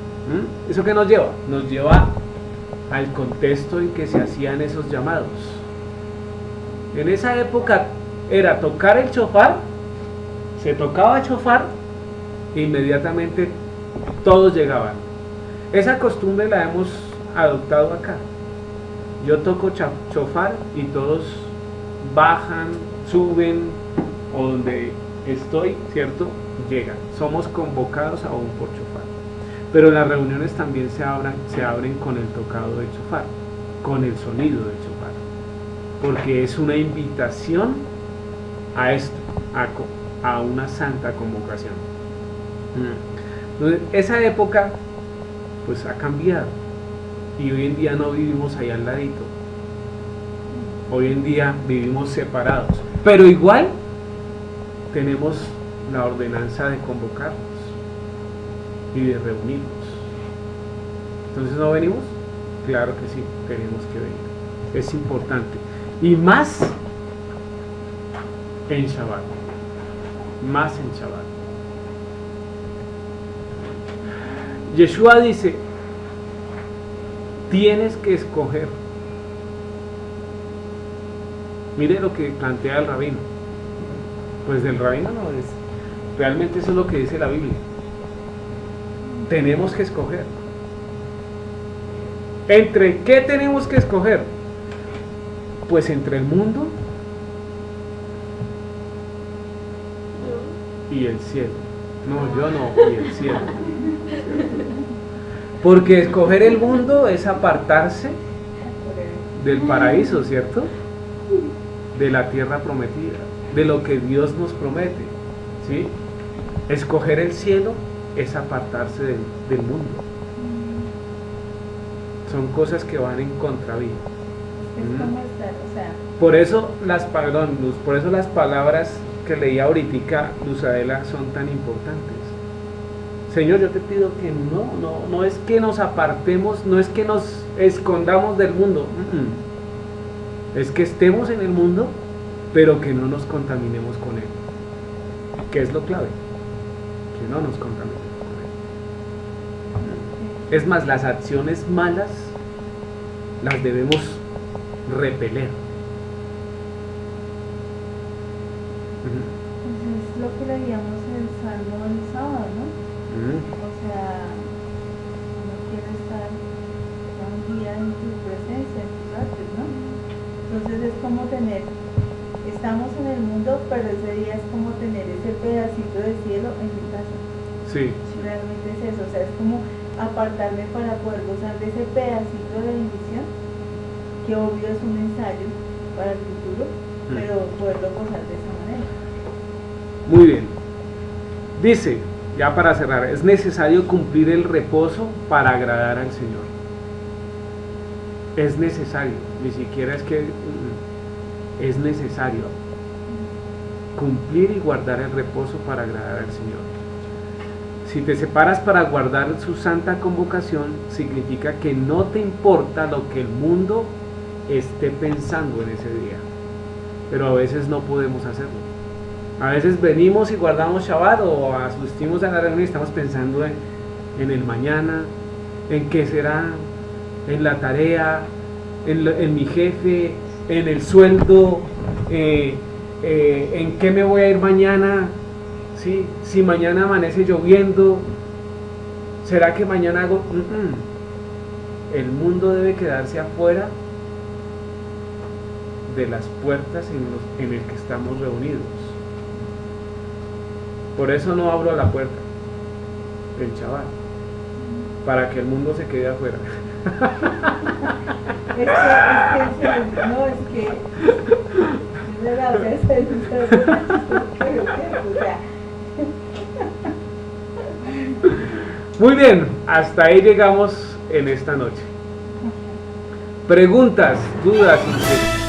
¿Eso qué nos lleva? Nos lleva al contexto en que se hacían esos llamados. En esa época era tocar el shofar, se tocaba el shofar e inmediatamente todos llegaban. Esa costumbre la hemos adoptado acá. Yo toco shofar y todos bajan, suben, o donde estoy, ¿cierto?, llegan. Somos convocados aún por shofar. Pero las reuniones también se abren con el tocado del shofar, con el sonido del shofar, porque es una invitación a esto, a una santa convocación. Entonces, esa época pues ha cambiado y hoy en día no vivimos ahí al ladito. Hoy en día vivimos separados, pero igual tenemos la ordenanza de convocarnos y de reunirnos. Entonces, ¿no venimos? Claro que sí, tenemos que venir. Es importante. Y más en Shabbat. Más en Shabbat. Yeshua dice: tienes que escoger. Mire lo que plantea el rabino. Pues del rabino no es. Realmente eso es lo que dice la Biblia. Tenemos que escoger. ¿Entre qué tenemos que escoger? Pues entre el mundo y el cielo. No, yo no, y el cielo. Porque escoger el mundo es apartarse del paraíso, ¿cierto? De la tierra prometida, de lo que Dios nos promete, ¿sí? Escoger el cielo es apartarse del mundo. Son cosas que van en contravía. Es como estar, o sea, Por eso las palabras que leí ahorita, Luz Adela, son tan importantes. Señor, yo te pido que no es que nos apartemos, no es que nos escondamos del mundo. Es que estemos en el mundo, pero que no nos contaminemos con él. ¿Qué es lo clave? Que no nos contaminemos con él. Es más, las acciones malas las debemos repeler. pues es lo que leíamos en el Salmo del sábado, ¿no? O sea, no quiero estar un día en tu presencia, en tus artes, ¿no? Entonces es como estamos en el mundo, pero ese día es como tener ese pedacito de cielo en mi casa. Sí. Realmente es eso, o sea, es como apartarme para poder gozar de ese pedacito de bendición, que obvio es un ensayo para el futuro, pero poderlo gozar de esa manera. Muy bien. Dice, ya para cerrar, es necesario cumplir el reposo para agradar al Señor. Es necesario, ni siquiera es que es necesario cumplir y guardar el reposo para agradar al Señor. Si te separas para guardar su santa convocación, significa que no te importa lo que el mundo esté pensando en ese día. Pero a veces no podemos hacerlo. A veces venimos y guardamos Shabbat o asistimos a la reunión y estamos pensando en el mañana, en qué será, en la tarea, en mi jefe, en el sueldo, en qué me voy a ir mañana, ¿sí? Si mañana amanece lloviendo, ¿será que mañana hago? El mundo debe quedarse afuera de las puertas en el que estamos reunidos. Por eso no abro la puerta del Shabbat, para que el mundo se quede afuera. Muy bien, hasta ahí llegamos en esta noche. Preguntas, dudas, inquietudes.